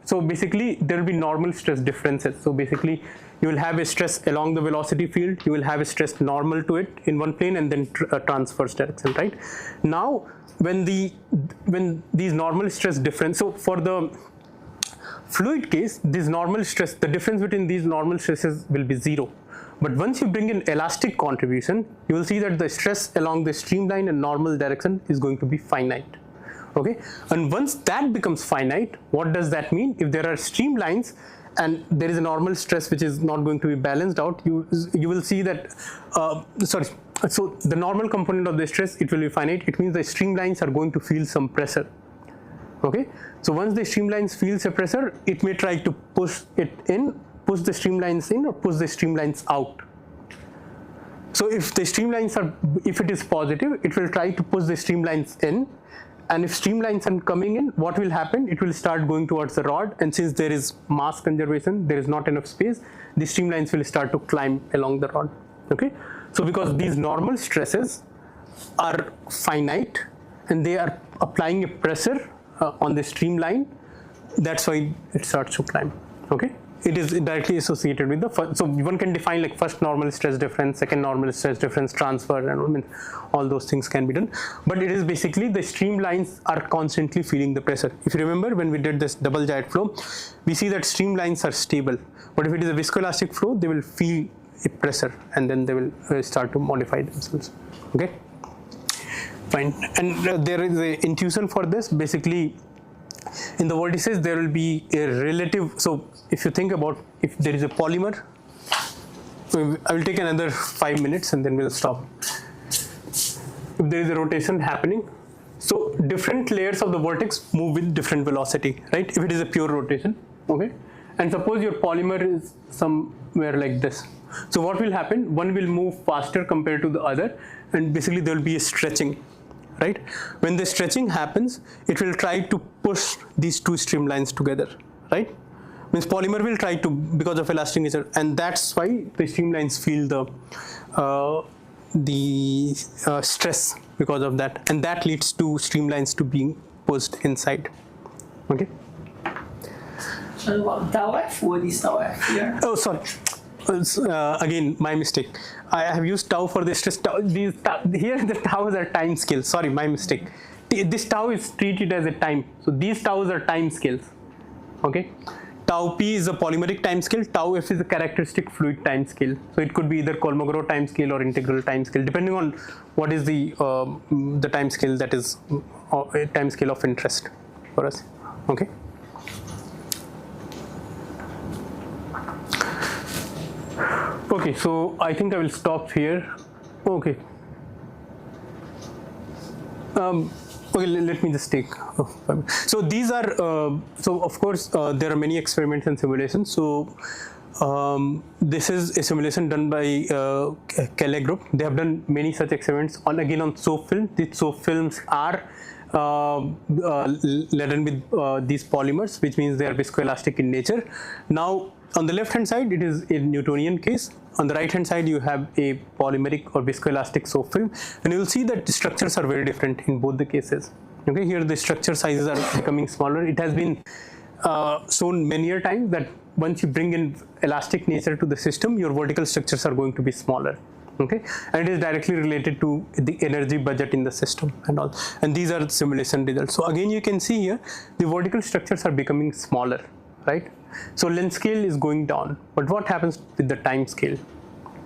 so basically there will be normal stress differences. So basically you will have a stress along the velocity field, you will have a stress normal to it in one plane, and then transverse direction, right? Now when these normal stress difference, so for the fluid case, this normal stress, the difference between these normal stresses will be zero. But once you bring in elastic contribution, you will see that the stress along the streamline and normal direction is going to be finite. Okay, and once that becomes finite, what does that mean? If there are streamlines and there is a normal stress which is not going to be balanced out, you will see that so the normal component of the stress, it will be finite. It means the streamlines are going to feel some pressure. Okay, so once the streamlines feels a pressure, it may try to push the streamlines in or push the streamlines out. So if the streamlines if it is positive, it will try to push the streamlines in, and if streamlines are coming in, what will happen? It will start going towards the rod, and since there is mass conservation, there is not enough space, the streamlines will start to climb along the rod. Okay, so because these normal stresses are finite and they are applying a pressure on the streamline, that's why it starts to climb. Okay, it is directly associated with the first, so one can define like first normal stress difference, second normal stress difference, transfer, and all those things can be done. But it is basically the streamlines are constantly feeling the pressure. If you remember when we did this double jet flow, we see that streamlines are stable, but if it is a viscoelastic flow, they will feel a pressure and then they will start to modify themselves. Okay, fine. And there is an intuition for this. Basically, in the vortices there will be a relative, so if you think about, if there is a polymer, I will take another 5 minutes and then we'll stop. If there is a rotation happening, so different layers of the vortex move with different velocity, right? If it is a pure rotation, okay? And suppose your polymer is somewhere like this. So what will happen? One will move faster compared to the other, and basically there will be a stretching. Right? When the stretching happens, it will try to push these two streamlines together, right? Means polymer will try to, because of elastic nature, and that's why the streamlines feel the stress because of that, and that leads to streamlines to being superimposed inside. Okay. Tau f, what is tau f here? Oh, sorry. Again, my mistake. I have used tau for the stress. Here the tau's are time scales. Sorry, my mistake. This tau is treated as a time. So these tau's are time scales. Okay. Tau p is a polymeric time scale. Tau f is a characteristic fluid time scale. So it could be either Kolmogorov time scale or integral time scale, depending on what is the time scale that is a time scale of interest for us. Okay. Okay, so I think I will stop here. Okay. Okay, let me just take. So these are. So of course, there are many experiments and simulations. So this is a simulation done by Kelle group. They have done many such experiments on on soap film. These soap films are laden with these polymers, which means they are viscoelastic in nature. Now, on the left hand side, it is a Newtonian case. On the right hand side, you have a polymeric or viscoelastic soap film, and you will see that the structures are very different in both the cases. Okay, here the structure sizes are becoming smaller. It has been shown many a times that once you bring in elastic nature to the system, your vertical structures are going to be smaller. Okay, and it is directly related to the energy budget in the system and all. And these are simulation results. So again, you can see here the vertical structures are becoming smaller, right? So length scale is going down, but what happens with the time scale?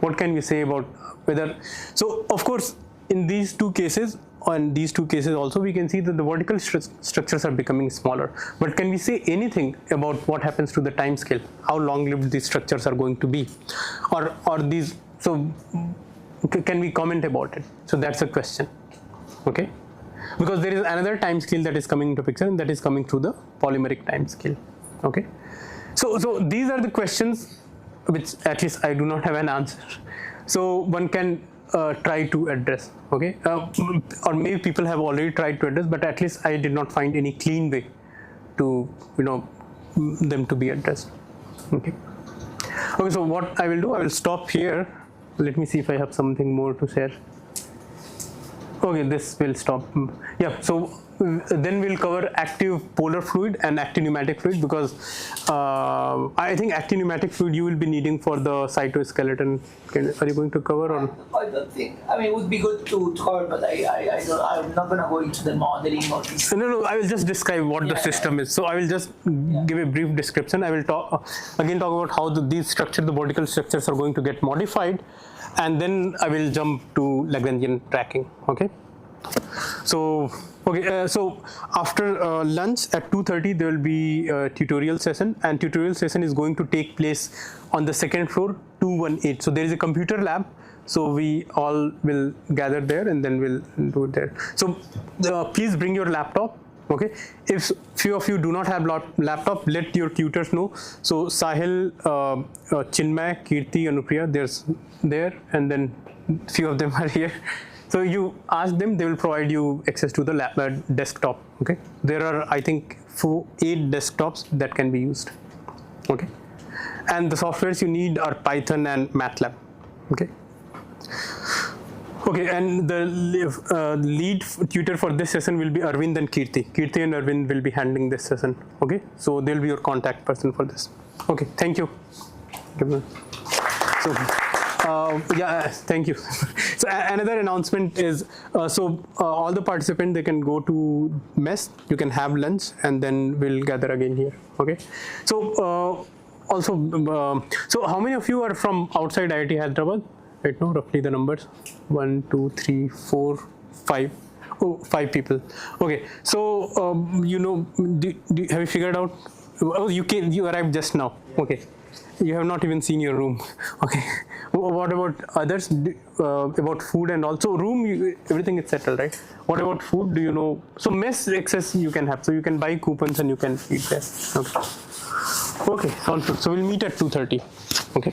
What can we say about whether? So of course, in these two cases, and these two cases also, we can see that the vertical structures are becoming smaller. But can we say anything about what happens to the time scale? How long-lived these structures are going to be, or these? So can we comment about it? So that's a question. Okay, because there is another time scale that is coming into picture, and that is coming through the polymeric time scale. Okay. So these are the questions which at least I do not have an answer. So one can try to address, okay? Or maybe people have already tried to address, but at least I did not find any clean way to, them to be addressed, okay? Okay, so what I will do, I will stop here. Let me see if I have something more to share. Okay, this will stop. Yeah, so then we'll cover active polar fluid and active pneumatic fluid, because I think active pneumatic fluid you will be needing for the cytoskeleton. Are you going to cover or? I don't think. I mean, it would be good to cover, but I'm not going to go into the modeling of this. No, I will just describe what the system is. So I will just give a brief description. I will talk about how these structures, the vertical structures, are going to get modified, and then I will jump to Lagrangian tracking. Okay. So so after lunch at 2:30 there will be a tutorial session, and tutorial session is going to take place on the second floor, 218. So there is a computer lab, so we all will gather there and then we'll do it there. So please bring your laptop. Okay, if few of you do not have laptop, let your tutors know. So Sahil, Chinmay, Kirti, Anupriya, there, and then few of them are here. So you ask them, they will provide you access to the desktop. Okay, there are I think 8 desktops that can be used. Okay, and the softwares you need are Python and MATLAB. Okay. Okay, and the lead tutor for this session will be Arvind and Kirti. Kirti and Arvind will be handling this session. Okay, so they'll be your contact person for this. Okay, thank you. So. Thank you. So another announcement is, all the participants, they can go to mess, you can have lunch, and then we'll gather again here. Okay. So so how many of you are from outside IIT Hyderabad? Right now, roughly the numbers: 1, 2, 3, 4, 5. Oh, 5 people. Okay. So have you figured out? Oh, you arrived just now. Okay. You have not even seen your room. Okay. What about others? About food and also room? Everything is settled, right? What about food? Do you know? So mess access you can have. So you can buy coupons and you can eat there. Okay. Okay. Sounds good. So we'll meet at 2:30. Okay.